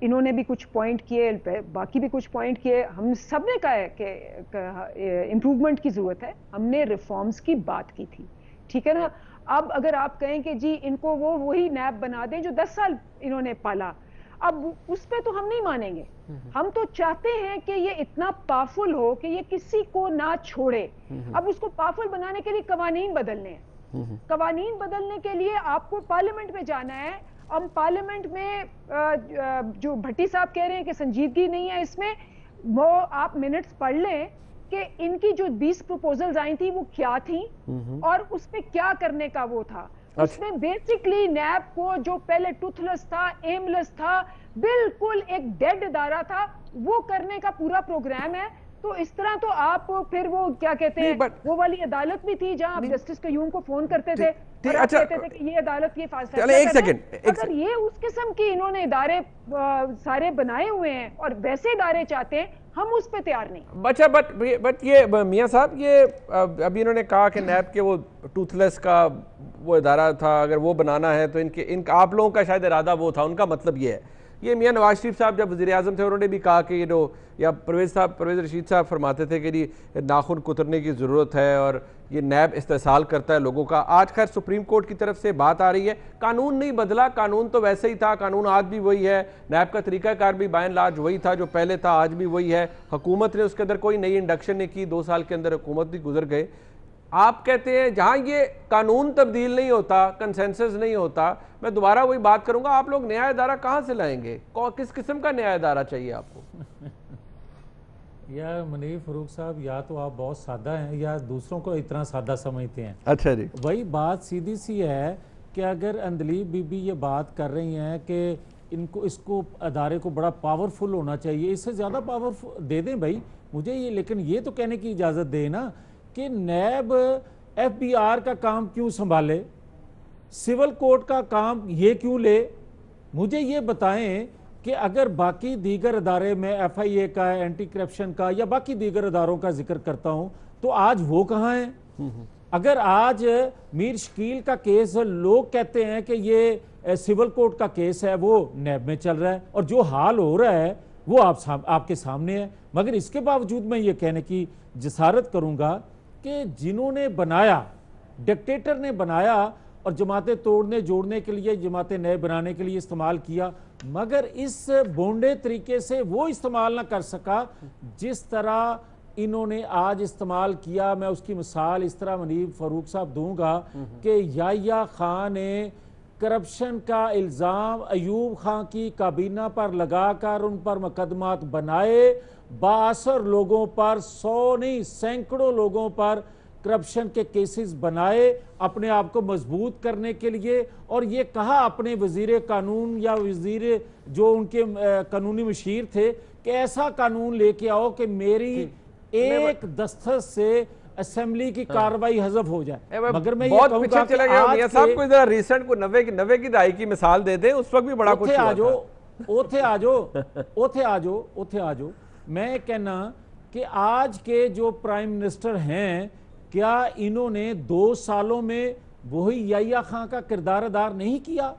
[SPEAKER 1] انہوں نے بھی کچھ پوائنٹ کیے, باقی بھی کچھ پوائنٹ کیے, ہم سب نے کہا ہے کہ امپروومنٹ کی ضرورت ہے. ہم نے ریفارمز کی بات کی تھی, ٹھیک ہے نا. اب اگر آپ کہیں کہ جی ان کو وہی نیب بنا دیں جو 10 سال انہوں نے پالا, اب اس پہ تو ہم نہیں مانیں گے. ہم تو چاہتے ہیں کہ یہ اتنا پاورفل ہو کہ یہ کسی کو نہ چھوڑے. اب اس کو پاورفل بنانے کے لیے قوانین بدلنے ہیں. قوانین بدلنے کے لیے آپ کو پارلیمنٹ میں جانا ہے. اب پارلیمنٹ میں جو بھٹی صاحب کہہ رہے ہیں کہ سنجیدگی نہیں ہے اس میں, وہ آپ منٹس پڑھ لیں کہ ان کی جو 20 پروپوزلز آئی تھی وہ کیا تھیں اور اس پہ کیا کرنے کا وہ تھا. اس میں بیسکلی نیب کو جو پہلے ٹوتھ لیس تھا, ایم لیس تھا, بالکل ایک ڈیڈ ادارہ تھا, وہ کرنے کا پورا پروگرام ہے. تو اس طرح تو آپ پھر وہ کیا کہتے ہیں, وہ والی عدالت بھی تھی جہاں آپ جسٹس قیوم کو فون کرتے تھے اور آپ کہتے تھے کہ یہ عدالت یہ فیصلہ کرے. اگر یہ اس قسم کی انہوں نے ادارے سارے بنائے ہوئے ہیں اور ویسے ادارے چاہتے ہیں, ہم اس پہ تیار نہیں.
[SPEAKER 2] اچھا بٹ یہ میاں صاحب, یہ ابھی انہوں نے کہا کہ نیب کے وہ ٹوتھ لیس کا وہ ادارہ تھا, اگر وہ بنانا ہے تو ان آپ لوگوں کا شاید ارادہ وہ تھا, ان کا مطلب یہ ہے. یہ میاں نواز شریف صاحب جب وزیر اعظم تھے انہوں نے بھی کہا کہ یا پرویز رشید صاحب فرماتے تھے کہ ناخن کترنے کی ضرورت ہے اور یہ نیب استحصال کرتا ہے لوگوں کا. آج خیر سپریم کورٹ کی طرف سے بات آ رہی ہے, قانون نہیں بدلا, قانون تو ویسے ہی تھا, قانون آج بھی وہی ہے, نیب کا طریقہ کار بھی بائی اینڈ لارج وہی تھا جو پہلے تھا, آج بھی وہی ہے. حکومت نے اس کے اندر کوئی نئی انڈکشن نہیں کی, 2 سال کے اندر حکومت بھی گزر گئے. آپ کہتے ہیں جہاں یہ قانون تبدیل نہیں ہوتا, کنسنسس نہیں ہوتا, میں دوبارہ وہی بات کروں گا, آپ لوگ نیا ادارہ کہاں سے لائیں گے؟ کس قسم کا نیا ادارہ چاہیے آپ کو؟
[SPEAKER 3] یا منیف فروخ صاحب, یا تو آپ بہت سادہ ہیں یا دوسروں کو اتنا سادہ سمجھتے ہیں.
[SPEAKER 2] اچھا جی,
[SPEAKER 3] وہی بات سیدھی سی ہے کہ اگر اندلیب بی بی یہ بات کر رہی ہیں کہ اس کو ادارے کو بڑا پاورفل ہونا چاہیے, اس سے زیادہ پاورفل دے دیں بھائی مجھے یہ, لیکن یہ تو کہنے کی اجازت دے نا کہ نیب ایف بی آر کا کام کیوں سنبھالے, سول کورٹ کا کام یہ کیوں لے. مجھے یہ بتائیں کہ اگر باقی دیگر ادارے میں ایف آئی اے کا, اینٹی کرپشن کا یا باقی دیگر اداروں کا ذکر کرتا ہوں تو آج وہ کہاں ہیں؟ اگر آج میر شکیل کا کیس لوگ کہتے ہیں کہ یہ سول کورٹ کا کیس ہے, وہ نیب میں چل رہا ہے اور جو حال ہو رہا ہے وہ آپ کے سامنے ہے, مگر اس کے باوجود میں یہ کہنے کی جسارت کروں گا کہ جنہوں نے بنایا, ڈکٹیٹر نے بنایا اور جماعتیں توڑنے جوڑنے کے لیے, جماعتیں نئے بنانے کے لیے استعمال کیا, مگر اس بونڈے طریقے سے وہ استعمال نہ کر سکا جس طرح انہوں نے آج استعمال کیا. میں اس کی مثال اس طرح منیف فروخ صاحب دوں گا کہ یحییٰ خان نے کرپشن کا الزام ایوب خان کی کابینہ پر لگا کر ان پر مقدمات بنائے, 62 لوگوں پر, 100 نہیں سینکڑوں لوگوں پر کرپشن کے کیسز بنائے اپنے آپ کو مضبوط کرنے کے لیے، اور یہ کہا اپنے وزیر قانون یا وزیر جو ان کے قانونی مشیر تھے کہ ایسا قانون لے کے آؤ کہ میری ایک دستخط سے اسمبلی کی کاروائی حذف ہو جائے۔ مگر میں یہ کہوں گا کہ
[SPEAKER 2] میاں صاحب کو ذرا ریسنٹ کو 90 کی دہائی کی مثال دے دیں، اس وقت بھی بڑا کچھ ہوا تھا۔
[SPEAKER 3] اوتھے آجو میں کہنا کہ آج کے جو پرائم منسٹر ہیں، کیا انہوں نے 2 سالوں میں وہی یحییٰ خان کا کردار ادا نہیں کیا؟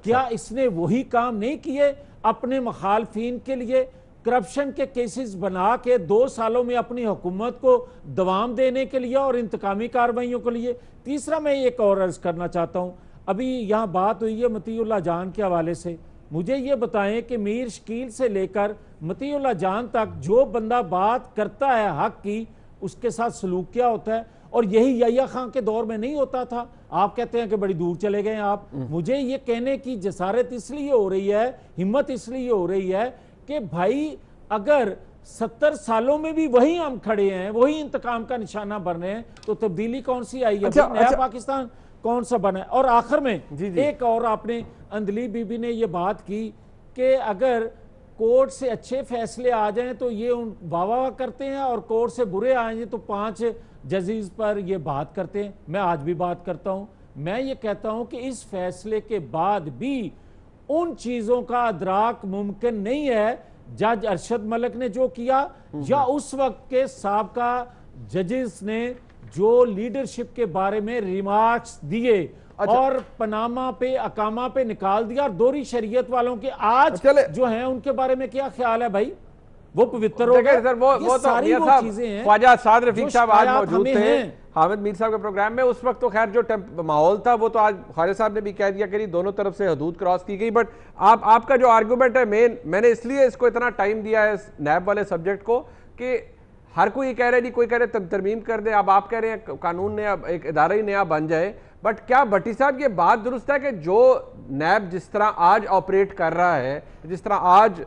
[SPEAKER 3] کیا اس نے وہی کام نہیں کیے اپنے مخالفین کے لیے؟ کرپشن کے کیسز بنا کے 2 سالوں میں اپنی حکومت کو دوام دینے کے لیے اور انتقامی کارروائیوں کے لیے۔ تیسرا میں ایک اور عرض کرنا چاہتا ہوں، ابھی یہاں بات ہوئی ہے مطیع اللہ جان کے حوالے سے، مجھے یہ بتائیں کہ میر شکیل سے لے کر مطیع اللہ جان تک جو بندہ بات کرتا ہے حق کی، اس کے ساتھ سلوک کیا ہوتا ہے؟ اور یہی یحییٰ خان کے دور میں نہیں ہوتا تھا؟ آپ کہتے ہیں کہ بڑی دور چلے گئے ہیں آپ۔ مجھے یہ کہنے کی جسارت اس لیے ہو رہی ہے، ہمت اس لیے ہو رہی ہے کہ بھائی اگر 70 سالوں میں بھی وہی ہم کھڑے ہیں، وہی انتقام کا نشانہ بن رہے ہیں، تو تبدیلی کون سی آئی ہے؟ نیا پاکستان کون سا بنا ہے؟ اور آخر میں ایک اور آپ نے اندلی بی بی نے یہ بات کی کہ اگر کورٹ سے اچھے فیصلے آ جائیں تو یہ واہ واہ کرتے ہیں، اور کورٹ سے برے آئیں گے تو 5 ججز پر یہ بات کرتے ہیں۔ میں آج بھی بات کرتا ہوں، میں یہ کہتا ہوں کہ اس فیصلے کے بعد بھی ان چیزوں کا ادراک ممکن نہیں ہے جج ارشد ملک نے جو کیا، یا اس وقت کے سابقہ ججز نے جو لیڈرشپ کے بارے میں ریمارکس دیے اور پناما پہ اقامہ پہ نکال دیا، اور دوہری شریعت والوں کے آج جو ہیں ان کے بارے میں کیا خیال ہے بھائی؟ وہ پوتر ہو گئے۔ یہ ساری وہ چیزیں ہیں۔
[SPEAKER 2] خواجہ سعد رفیق صاحب آج موجود تھے حامد میر صاحب کے پروگرام میں، اس وقت تو خیر جو ماحول تھا وہ تو آج خواجہ صاحب نے بھی کہہ دیا کہ دونوں طرف سے حدود کراس کی گئی، بٹ آپ کا جو آرگومنٹ ہے میں نے اس لیے اس کو اتنا ٹائم دیا ہے نیب والے سبجیکٹ کو کہ ہر کوئی کہہ رہا ہے، نہیں کوئی کہہ رہے ترمیم کر دیں، اب آپ کہہ رہے ہیں قانون نیا، ایک ادارہ ہی نیا بن جائے، بٹ کیا بھٹی صاحب یہ بات درست ہے کہ جو نیب جس طرح آج آپریٹ کر رہا ہے، جس طرح آج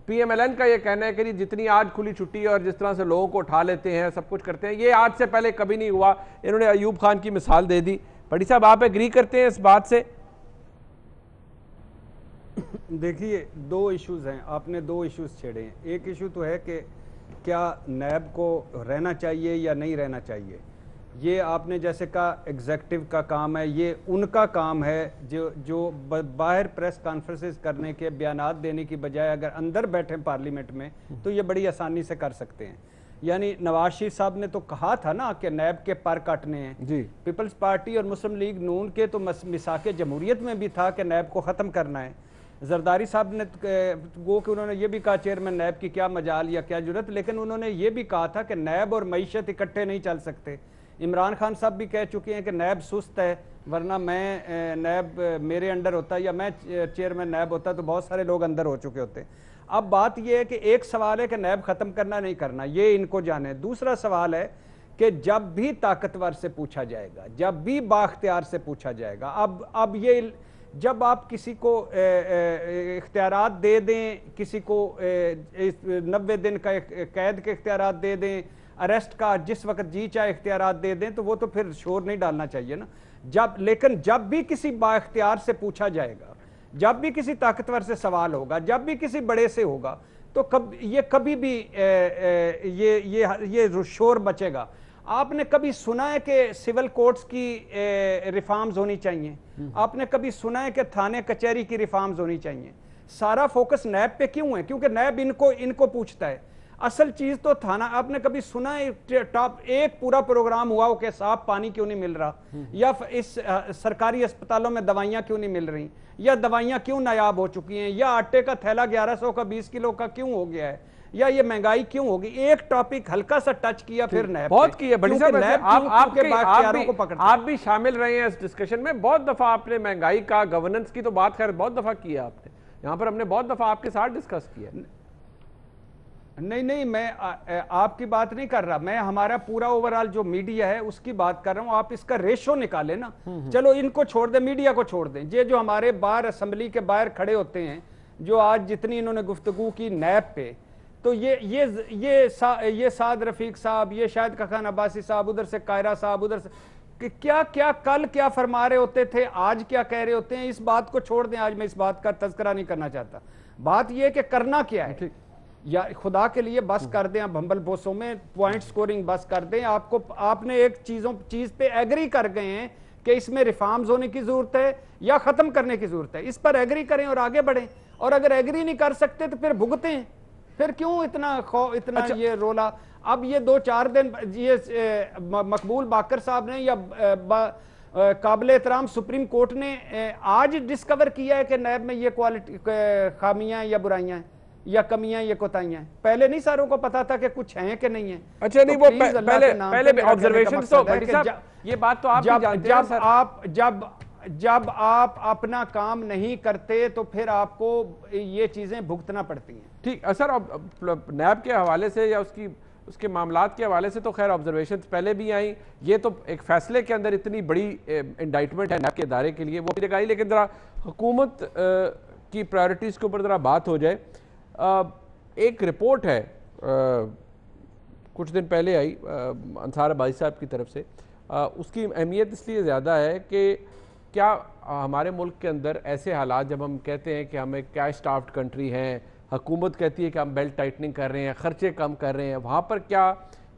[SPEAKER 2] پی ایم ایل این کا یہ کہنا ہے کہ جتنی آج کھلی چھٹی ہے اور جس طرح سے لوگوں کو اٹھا لیتے ہیں، سب کچھ کرتے ہیں، یہ آج سے پہلے کبھی نہیں ہوا؟ انہوں نے ایوب خان کی مثال دے دی۔ بھٹی صاحب آپ ایگری کرتے ہیں اس بات سے؟
[SPEAKER 5] دیکھیے 2 ایشوز ہیں، آپ نے 2 ایشوز چھیڑے ہیں۔ ایک ایشو تو ہے کہ کیا نیب کو رہنا چاہیے یا نہیں رہنا چاہیے، یہ آپ نے جیسے کہا ایگزیکٹو کا کام ہے، یہ ان کا کام ہے جو باہر پریس کانفرنسز کرنے کے بیانات دینے کی بجائے اگر اندر بیٹھیں پارلیمنٹ میں تو یہ بڑی آسانی سے کر سکتے ہیں۔ یعنی نواز شریف صاحب نے تو کہا تھا نا کہ نیب کے پر کاٹنے ہیں، پیپلز پارٹی اور مسلم لیگ نون کے تو میثاق جمہوریت میں بھی تھا کہ نیب کو ختم کرنا ہے۔ زرداری صاحب نے وہ کہ انہوں نے یہ بھی کہا چیئرمین نیب کی کیا مجال یا کیا ضرورت، لیکن انہوں نے یہ بھی کہا تھا کہ نیب اور معیشت اکٹھے نہیں چل سکتے۔ عمران خان صاحب بھی کہہ چکے ہیں کہ نیب سست ہے، ورنہ میں نیب میرے انڈر ہوتا یا میں چیئرمین نیب ہوتا تو بہت سارے لوگ اندر ہو چکے ہوتے۔ اب بات یہ ہے کہ ایک سوال ہے کہ نیب ختم کرنا نہیں کرنا، یہ ان کو جانے۔ دوسرا سوال ہے کہ جب بھی طاقتور سے پوچھا جائے گا، جب بھی بااختیار سے پوچھا جائے گا، اب یہ جب آپ کسی کو اختیارات دے دیں، کسی کو 90 دن کا قید کے اختیارات دے دیں، اریسٹ کا جس وقت جی چاہے اختیارات دے دیں، تو وہ تو پھر شور نہیں ڈالنا چاہیے نا۔ لیکن جب بھی کسی با اختیار سے پوچھا جائے گا، جب بھی کسی طاقتور سے سوال ہوگا، جب بھی کسی بڑے سے ہوگا، تو یہ کبھی بھی یہ شور بچے گا۔ آپ نے کبھی سنا ہے کہ سول کورٹس کی ریفارمز ہونی چاہیے؟ آپ نے کبھی سنا ہے کہ تھانے کچہری کی ریفارمز ہونی چاہیے؟ سارا فوکس نیب پہ کیوں ہے؟ کیونکہ نیب ان کو پوچھتا ہے۔ اصل چیز تو تھانہ، آپ نے کبھی سنا ہے ٹاپ ایک پورا پروگرام ہوا ہو کہ صاف پانی کیوں نہیں مل رہا، یا اس سرکاری اسپتالوں میں دوائیاں کیوں نہیں مل رہی، یا دوائیاں کیوں نایاب ہو چکی ہیں، یا آٹے کا تھیلا 1100 کا 20 کلو کا کیوں ہو گیا ہے، یا یہ مہنگائی کیوں ہوگی؟ ایک ٹاپک ہلکا سا ٹچ کیا پھر نیب
[SPEAKER 2] بہت کیا۔ بھٹی صاحب آپ بھی شامل رہے ہیں اس ڈسکشن میں، بہت دفعہ آپ نے مہنگائی کا، گورننس کی تو بات خیر بہت دفعہ کیا آپ نے، یہاں پر ہم نے بہت دفعہ آپ کے ساتھ ڈسکس کیا۔
[SPEAKER 5] نہیں میں آپ کی بات نہیں کر رہا، میں ہمارا پورا اوورال جو میڈیا ہے اس کی بات کر رہا ہوں۔ آپ اس کا ریشو نکالیں نا، چلو ان کو چھوڑ دیں، میڈیا کو چھوڑ دیں، یہ جو ہمارے باہر اسمبلی کے باہر کھڑے ہوتے ہیں، جو آج جتنی انہوں نے گفتگو کی نیب پہ، تو یہ سعد رفیق صاحب، یہ شاہد خاقان عباسی صاحب، ادھر سے قاہرہ صاحب، ادھر سے کیا کل کیا فرما رہے ہوتے تھے، آج کیا کہہ رہے ہوتے ہیں، اس بات کو چھوڑ دیں، آج میں اس بات کا تذکرہ نہیں کرنا چاہتا. بات یہ کہ کرنا کیا ہے، یا خدا کے لیے بس کر دیں. اب ہمبل بوسوں میں پوائنٹ سکورنگ بس کر دیں. آپ نے ایک چیز پہ ایگری کر گئے ہیں کہ اس میں ریفارمز ہونے کی ضرورت ہے یا ختم کرنے کی ضرورت ہے. اس پر ایگری کریں اور آگے بڑھیں. اور اگر ایگری نہیں کر سکتے تو پھر بھگتیں. پھر کیوں اتنا یہ رولا. اب یہ 2-4 دن یہ مقبول باقر صاحب نے یا قابل احترام سپریم کورٹ نے آج ڈسکور کیا ہے کہ نیب میں یہ کوالٹی خامیاں یا برائیاں ہیں یا کمیاں یا کوتاہیاں ہیں. پہلے نہیں ساروں کو پتا تھا کہ کچھ ہیں کہ نہیں ہیں.
[SPEAKER 2] اچھا نہیں وہ پہلے آبزرویشن تو بھٹی صاحب یہ بات تو آپ بھی جانتے ہیں سر.
[SPEAKER 5] جب آپ اپنا کام نہیں کرتے تو پھر آپ کو یہ چیزیں بھگتنا پڑتی ہیں.
[SPEAKER 2] ٹھیک سر. نیب کے حوالے سے یا اس کے معاملات کے حوالے سے تو خیر آبزرویشن پہلے بھی آئیں. یہ تو ایک فیصلے کے اندر اتنی بڑی انڈائٹمنٹ ہے نیب کے ادارے کے لیے وہ بھی جگہ. لیکن ذرا حکومت کی پرائیورٹیز کے اوپر ذرا بات ہو جائے. ایک رپورٹ ہے کچھ دن پہلے آئی انصار عباسی صاحب کی طرف سے. اس کی اہمیت اس لیے زیادہ ہے کہ کیا ہمارے ملک کے اندر ایسے حالات جب ہم کہتے ہیں کہ ہم ایک کیش سٹافڈ کنٹری ہیں، حکومت کہتی ہے کہ ہم بیلٹ ٹائٹننگ کر رہے ہیں، خرچے کم کر رہے ہیں، وہاں پر کیا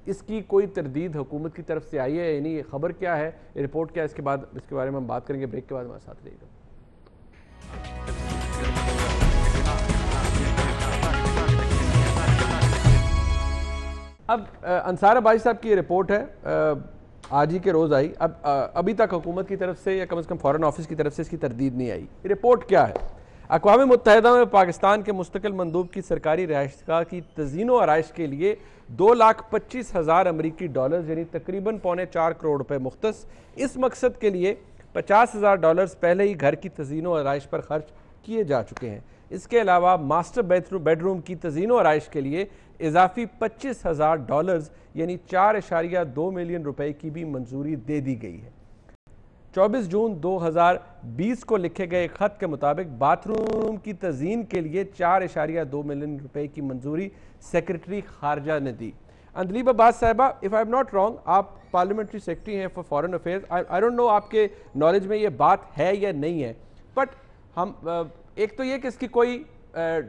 [SPEAKER 2] اس کی کوئی تردید حکومت کی طرف سے آئی ہے؟ یعنی یہ خبر کیا ہے، یہ رپورٹ کیا ہے، اس کے بارے میں ہم بات کریں گے. بریک کے بعد ہمارے ساتھ رہیے گا. اب انصار عباسی صاحب کی یہ رپورٹ ہے، آج ہی کے روز آئی. ابھی تک حکومت کی طرف سے یا کم از کم فارن آفس کی طرف سے اس کی تردید نہیں آئی. یہ رپورٹ کیا ہے؟ اقوام متحدہ میں پاکستان کے مستقل مندوب کی سرکاری رہائشگاہ کی تزئین و آرائش کے لیے 2,25,000 امریکی ڈالرز یعنی تقریباً 3.25 کروڑ روپے مختص. اس مقصد کے لیے $50,000 پہلے ہی گھر کی تزئین و آرائش پر خرچ کیے جا چکے ہیں. اس کے علاوہ ماسٹر بیڈ روم کی تزئین و آرائش کے لیے اضافی $25,000 یعنی 4.2 ملین روپے کی بھی منظوری دے دی گئی ہے. 24 جون 2020 کو لکھے گئے ایک خط کے مطابق باتھ روم کی تزئین کے لیے 4.2 ملین روپے کی منظوری سیکرٹری خارجہ نے دی. اندلیب عباس صاحبہ، if I'm not wrong، آپ پارلیمنٹری سیکرٹری ہیں for foreign affairs. I don't know آپ کے نالج میں یہ بات ہے یا نہیں ہے، بٹ ہم ایک تو یہ کہ اس کی کوئی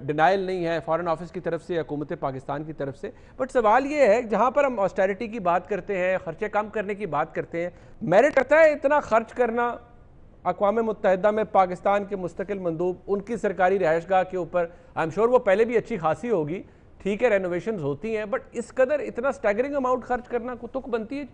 [SPEAKER 2] ڈینائل نہیں ہے فارن آفس کی طرف سے، حکومت پاکستان کی طرف سے. بٹ سوال یہ ہے جہاں پر ہم آسٹیرٹی کی بات کرتے ہیں، خرچے کم کرنے کی بات کرتے ہیں، میرٹ کرتا ہے اتنا خرچ کرنا اقوام متحدہ میں پاکستان کے مستقل مندوب ان کی سرکاری رہائش گاہ کے اوپر؟ آئی ایم شیور وہ پہلے بھی اچھی خاصی ہوگی، ٹھیک ہے رینوویشنز ہوتی ہیں، بٹ اس قدر اتنا سٹیگرنگ اماؤنٹ خرچ کرنا کو تک بنتی ہے؟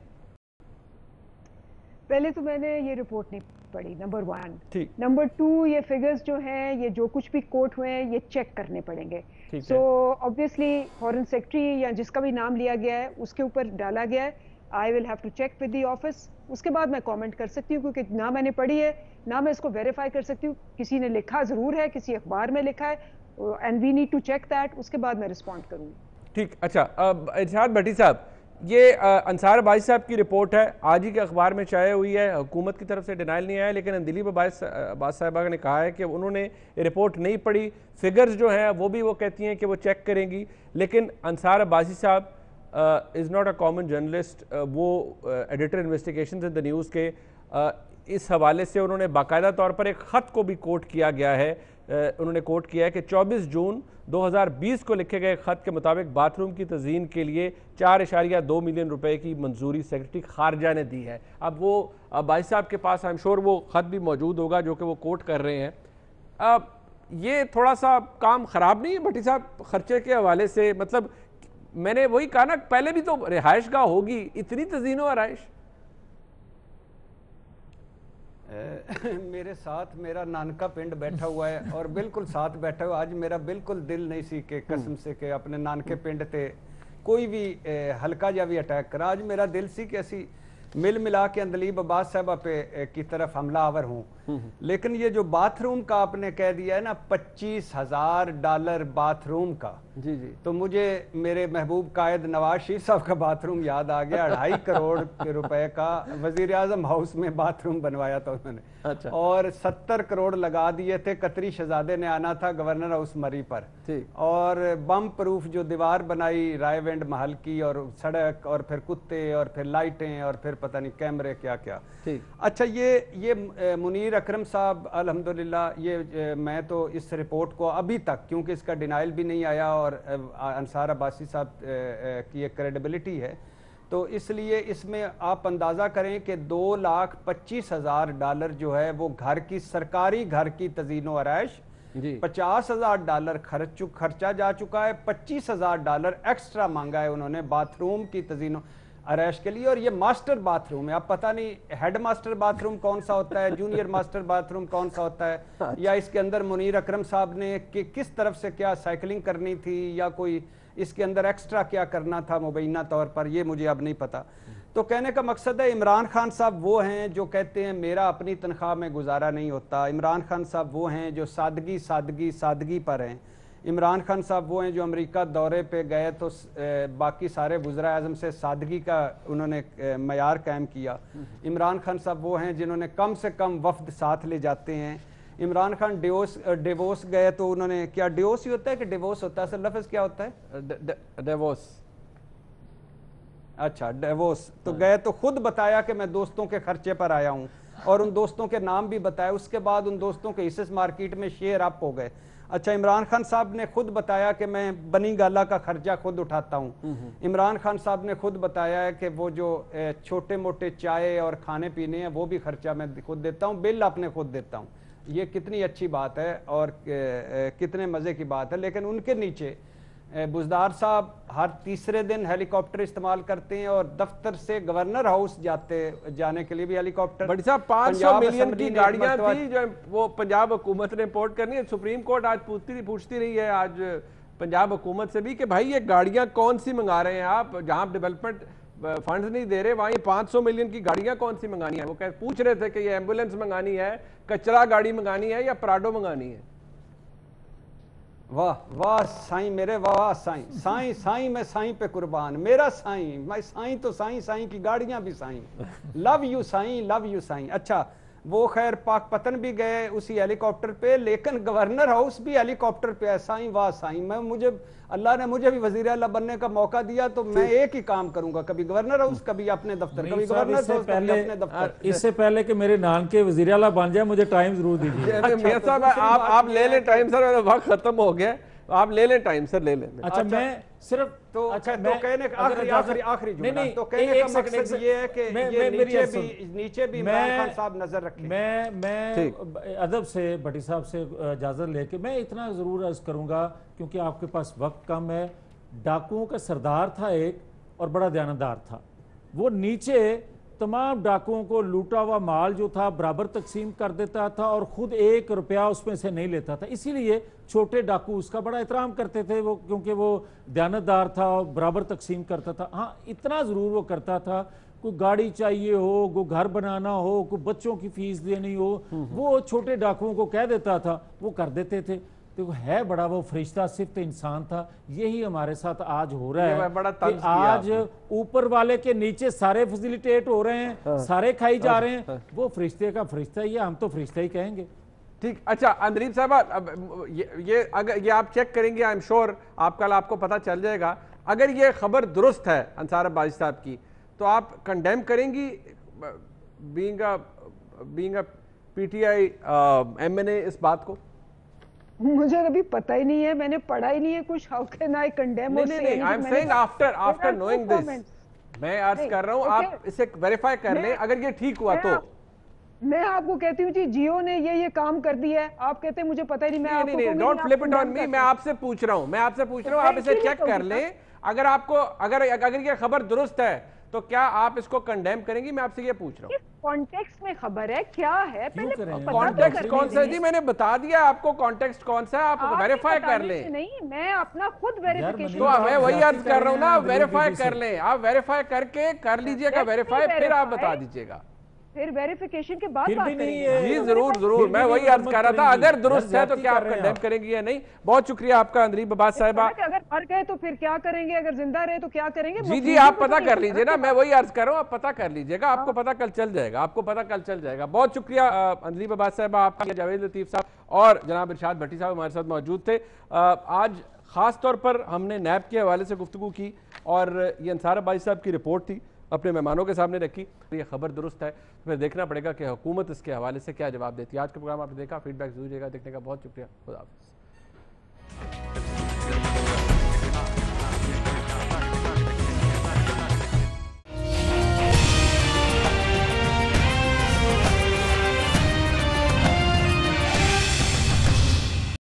[SPEAKER 1] پہلے تو میں نے یہ رپورٹ نہیں پڑھی، نمبر 1. نمبر 2، یہ فگرز جو ہیں، یہ جو کچھ بھی کوٹ ہوئے ہیں، یہ چیک کرنے پڑیں گے. سو obviously فارن سیکرٹری یا جس کا بھی نام لیا گیا ہے اس کے اوپر ڈالا گیا ہے. I will have to check with the office. اس کے بعد میں کامنٹ کر سکتی ہوں کیونکہ نہ میں نے پڑھی ہے نہ میں اس کو ویریفائی کر سکتی ہوں. کسی نے لکھا ضرور ہے، کسی اخبار میں لکھا ہے، and we need to check that. اس کے بعد میں رسپونڈ کروں گی.
[SPEAKER 2] ٹھیک. اچھا ارشاد بھٹی صاحب، یہ انصار عباسی صاحب کی رپورٹ ہے، آج ہی کے اخبار میں شائع ہوئی ہے، حکومت کی طرف سے ڈینائل نہیں آیا، لیکن اندلیب عباس صاحبہ نے کہا ہے کہ انہوں نے یہ رپورٹ نہیں پڑھی. فگرز جو ہیں وہ بھی وہ کہتی ہیں کہ وہ چیک کریں گی. لیکن انصار عباسی صاحب is not a common journalist, وہ editor investigations in the News کے. اس حوالے سے انہوں نے باقاعدہ طور پر ایک خط کو بھی کوٹ کیا گیا ہے. انہوں نے کوٹ کیا ہے کہ 24 جون 2020 کو لکھے گئے خط کے مطابق باتھ روم کی تزئین کے لیے 4.2 ملین روپے کی منظوری سیکرٹری خارجہ نے دی ہے. اب وہ بھائی صاحب کے پاس I'm sure وہ خط بھی موجود ہوگا جو کہ وہ کوٹ کر رہے ہیں. یہ تھوڑا سا کام خراب نہیں ہے بھٹی صاحب خرچے کے حوالے سے؟ مطلب میں نے وہی کہا نا، پہلے بھی تو رہائش گاہ ہوگی، اتنی تزئین و آرائش.
[SPEAKER 5] میرے ساتھ میرا نانکا پنڈ بیٹھا ہوا ہے اور بالکل ساتھ بیٹھا ہوا. آج میرا بالکل دل نہیں سی کہ قسم سے کہ اپنے نانکے پنڈ تے کوئی بھی ہلکا جا بھی اٹیک کرا. آج میرا دل سی کہ اسی مل ملا کے اندلیب عباس صاحبہ پہ کی طرف حملہ آور ہوں، لیکن یہ جو باتھ روم کا آپ نے کہہ دیا ہے نا $25,000 باتھ روم کا،
[SPEAKER 2] جی جی،
[SPEAKER 5] تو مجھے میرے محبوب قائد نواز شریف صاحب کا باتھ روم یاد آ گیا۔ 2.5 کروڑ کے روپے کا وزیر اعظم ہاؤس میں باتھ روم بنوایا تھا انہوں نے، اور 70 کروڑ لگا دیے تھے، قطری شہزادے نے آنا تھا گورنر ہاؤس مری پر، اور بم پروف جو دیوار بنائی رائے ونڈ محل کی، اور سڑک، اور پھر کتے، اور پھر لائٹیں، اور پھر پتہ نہیں کیمرے کیا کیا۔ اچھا یہ منیر اکرم صاحب الحمدللہ، یہ میں تو اس رپورٹ کو ابھی تک، کیونکہ اس کا ڈینائل بھی نہیں آیا اور انصار عباسی صاحب کی ایک کریڈیبلٹی ہے، تو اس لیے اس میں آپ اندازہ کریں کہ $2,25,000 جو ہے وہ گھر کی، سرکاری گھر کی تزئین و آرائش، $50,000 خرچہ جا چکا ہے، $25,000 ایکسٹرا مانگا ہے انہوں نے باتھ روم کی تزئین و آرائش کے لیے، اور یہ ماسٹر باتھ روم ہے۔ اب پتہ نہیں ہیڈ ماسٹر باتھ روم کون سا ہوتا ہے، جونیئر ماسٹر باتھ روم کون سا ہوتا ہے، یا اس کے اندر منیر اکرم صاحب نے کس طرف سے کیا سائیکلنگ کرنی تھی، یا کوئی اس کے اندر ایکسٹرا کیا کرنا تھا مبینہ طور پر، یہ مجھے اب نہیں پتا۔ تو کہنے کا مقصد ہے عمران خان صاحب وہ ہیں جو کہتے ہیں میرا اپنی تنخواہ میں گزارا نہیں ہوتا، عمران خان صاحب وہ ہیں جو سادگی پر ہیں، عمران خان صاحب وہ ہیں جو امریکہ دورے پہ گئے تو باقی سارے وزراء اعظم سے سادگی کا انہوں نے معیار قائم کیا، عمران خان صاحب وہ ہیں جنہوں نے کم سے کم وفد ساتھ لے جاتے ہیں، عمران خان ڈیووس گئے تو انہوں نے، کیا ڈیووس ہی ہوتا ہے کہ ڈیووس ہوتا ہے، اصل لفظ کیا ہوتا ہے؟
[SPEAKER 2] ڈیووس،
[SPEAKER 5] اچھا ڈیووس، تو گئے تو خود بتایا کہ میں دوستوں کے خرچے پر آیا ہوں، اور ان دوستوں کے نام بھی بتایا، اس کے بعد ان دوستوں کے حصص مارکیٹ میں شیئر اپ ہو گئے۔ اچھا عمران خان صاحب نے خود بتایا کہ میں بنی گالا کا خرچہ خود اٹھاتا ہوں، عمران خان صاحب نے خود بتایا ہے کہ وہ جو چھوٹے موٹے چائے اور کھانے پینے ہیں وہ بھی خرچہ میں خود دیتا ہوں، بل اپنے خود دیتا ہوں۔ یہ کتنی اچھی بات ہے اور کتنے مزے کی بات ہے، لیکن ان کے نیچے بزدار صاحب ہر تیسرے دن ہیلی کاپٹر استعمال کرتے ہیں، اور دفتر سے گورنر ہاؤس جانے کے لیے بھی ہیلی کاپٹر۔
[SPEAKER 2] بڑی صاحب 500 ملین کی گاڑیاں تھی جو وہ پنجاب حکومت نے امپورٹ کرنی ہے، سپریم کورٹ آج پوچھتی رہی ہے آج پنجاب حکومت سے بھی کہ بھائی یہ گاڑیاں کون سی منگا رہے ہیں آپ، جہاں ڈیولپمنٹ فنڈز نہیں دے رہے وہاں یہ 500 ملین کی گاڑیاں کون سی منگانی ہیں؟ وہ پوچھ رہے تھے کہ یہ ایمبولینس منگانی ہے، کچرا گاڑی منگانی ہے، یا پراڈو منگانی ہے؟
[SPEAKER 5] واہ واہ سائیں میرے، واہ سائیں میں سائیں پہ قربان، میرا سائیں، میں سائیں تو سائیں کی گاڑیاں بھی سائیں، لو یو سائیں۔ اچھا وہ خیر پاک پتن بھی گئے اسی ہیلی کاپٹر پہ، لیکن گورنر ہاؤس بھی ہیلی کاپٹر پہ ہے، سائیں واہ سائیں۔ مجھے اللہ نے مجھے بھی وزیر اعلیٰ بننے کا موقع دیا تو میں ایک ہی کام کروں گا، کبھی گورنر ہاؤس کبھی اپنے دفتر، کبھی گورنر ہاؤس کبھی اپنے دفتر۔
[SPEAKER 3] اس سے پہلے کہ میرے نان کے وزیر اعلیٰ بن جائے مجھے ٹائم ضرور دیجیے۔
[SPEAKER 2] میاں صاحب آپ لے لیں ٹائم، سر وقت ختم ہو گیا، آپ لے لیں ٹائم سر، لے لیں۔
[SPEAKER 3] اچھا میں صرف
[SPEAKER 5] تو کہنے کا آخری جملہ، تو کہنے کا مقصد یہ ہے کہ یہ نیچے بھی عمران خان صاحب نظر رکھیں۔
[SPEAKER 3] میں ادب سے بھٹی صاحب سے اجازت لے کے میں اتنا ضرور عرض کروں گا، کیونکہ آپ کے پاس وقت کم ہے۔ ڈاکوؤں کا سردار تھا ایک، اور بڑا دیانتدار تھا، وہ نیچے تمام ڈاکوؤں کو لوٹا ہوا مال جو تھا برابر تقسیم کر دیتا تھا، اور خود 1 روپیہ اس میں سے نہیں لیتا تھا، اسی لیے چھوٹے ڈاکو اس کا بڑا احترام کرتے تھے، وہ کیونکہ وہ دیانتدار تھا اور برابر تقسیم کرتا تھا۔ ہاں اتنا ضرور وہ کرتا تھا، کوئی گاڑی چاہیے ہو، کوئی گھر بنانا ہو، کوئی بچوں کی فیس دینی ہو، وہ چھوٹے ڈاکوؤں کو کہہ دیتا تھا، وہ کر دیتے تھے۔ تو ہے بڑا وہ فرشتہ صفت انسان تھا۔ یہی ہمارے ساتھ آج ہو رہا ہے کہ آج اوپر والے کے نیچے سارے فیسیلیٹیٹ ہو رہے ہیں، سارے کھائی جا رہے ہیں، وہ فرشتے کا فرشتہ ہی ہے، ہم تو فرشتہ ہی کہیں گے۔
[SPEAKER 2] ٹھیک، اچھا اندریب صاحبہ یہ آپ چیک کریں گے، آئی ایم شور آپ کل آپ کو پتہ چل جائے گا، اگر یہ خبر درست ہے انصار عباسی صاحب کی تو آپ کنڈیم کریں گی being a P T I M N A اس بات کو؟
[SPEAKER 1] مجھے ابھی پتہ ہی نہیں ہے، میں نے پڑھا ہی نہیں ہے کچھ، how can I condemn or say anything؟
[SPEAKER 2] I'm saying after knowing this، میں عرض کر رہا ہوں آپ اسے ویریفائی کر لیں اگر یہ ٹھیک ہوا تو۔
[SPEAKER 1] میں آپ کو کہتی ہوں جی جیو نے یہ کام کر دیا ہے، آپ کہتے ہیں مجھے پتہ ہی نہیں، میں آپ کو
[SPEAKER 2] نہیں ڈونٹ فلپ اٹ آن می، میں آپ سے پوچھ رہا ہوں آپ اسے چیک کر لیں، اگر یہ خبر درست ہے تو کیا آپ اس کو کنڈیم کریں گی؟ میں آپ سے یہ پوچھ رہا ہوں
[SPEAKER 1] کانٹیکسٹ میں خبر ہے کیا ہے،
[SPEAKER 2] کانٹیکسٹ کون سا ہے جی؟ میں نے بتا دیا آپ کو کانٹیکسٹ کون سا ہے، آپ ویریفائی کر لیں۔
[SPEAKER 1] نہیں، میں اپنا خود ویریفیکیشن،
[SPEAKER 2] تو میں وہی عرض کر رہا ہوں نا، ویریفائی کر لیں، آپ ویریفائی کر کے کر لیجئے گا ویریفائی، پھر آپ بتا دیجئے گا،
[SPEAKER 1] پھر ویریفیکیشن کے بعد بات کریں گے۔
[SPEAKER 2] جی ضرور، میں وہی عرض کر رہا تھا، اگر درست ہے تو کیا آپ کنڈیم کریں گی یا نہیں؟ بہت شکریہ آپ کا اندریب عباس صاحبہ۔
[SPEAKER 1] اگر مر گئے تو پھر کیا کریں گے، اگر زندہ رہے تو کیا کریں گے؟
[SPEAKER 2] جی آپ پتہ کر لیجئے نا، میں وہی عرض کر رہا ہوں، آپ پتہ کر لیجئے گا، آپ کو پتہ کل چل جائے گا، آپ کو پتہ کل چل جائے گا۔ بہت شکریہ اندریب عباس صاحبہ، آپ کا، جاوید لطیف صاحب اور جناب ارشاد بھٹی صاحب ہمارے ساتھ موجود تھے۔ آج خاص طور پر ہم نے نیب کے حوالے سے گفتگو کی اور یہ انصار عباسی صاحب کی رپورٹ تھی، اپنے مہمانوں کے سامنے رکھی۔ یہ خبر درست ہے، پھر دیکھنا پڑے گا کہ حکومت اس کے حوالے سے کیا جواب دیتی ہے۔ آج کا پروگرام آپ نے دیکھا، فیڈ بیک ضرور دیجیے گا، دیکھنے کا بہت شکریہ، خدا حافظ۔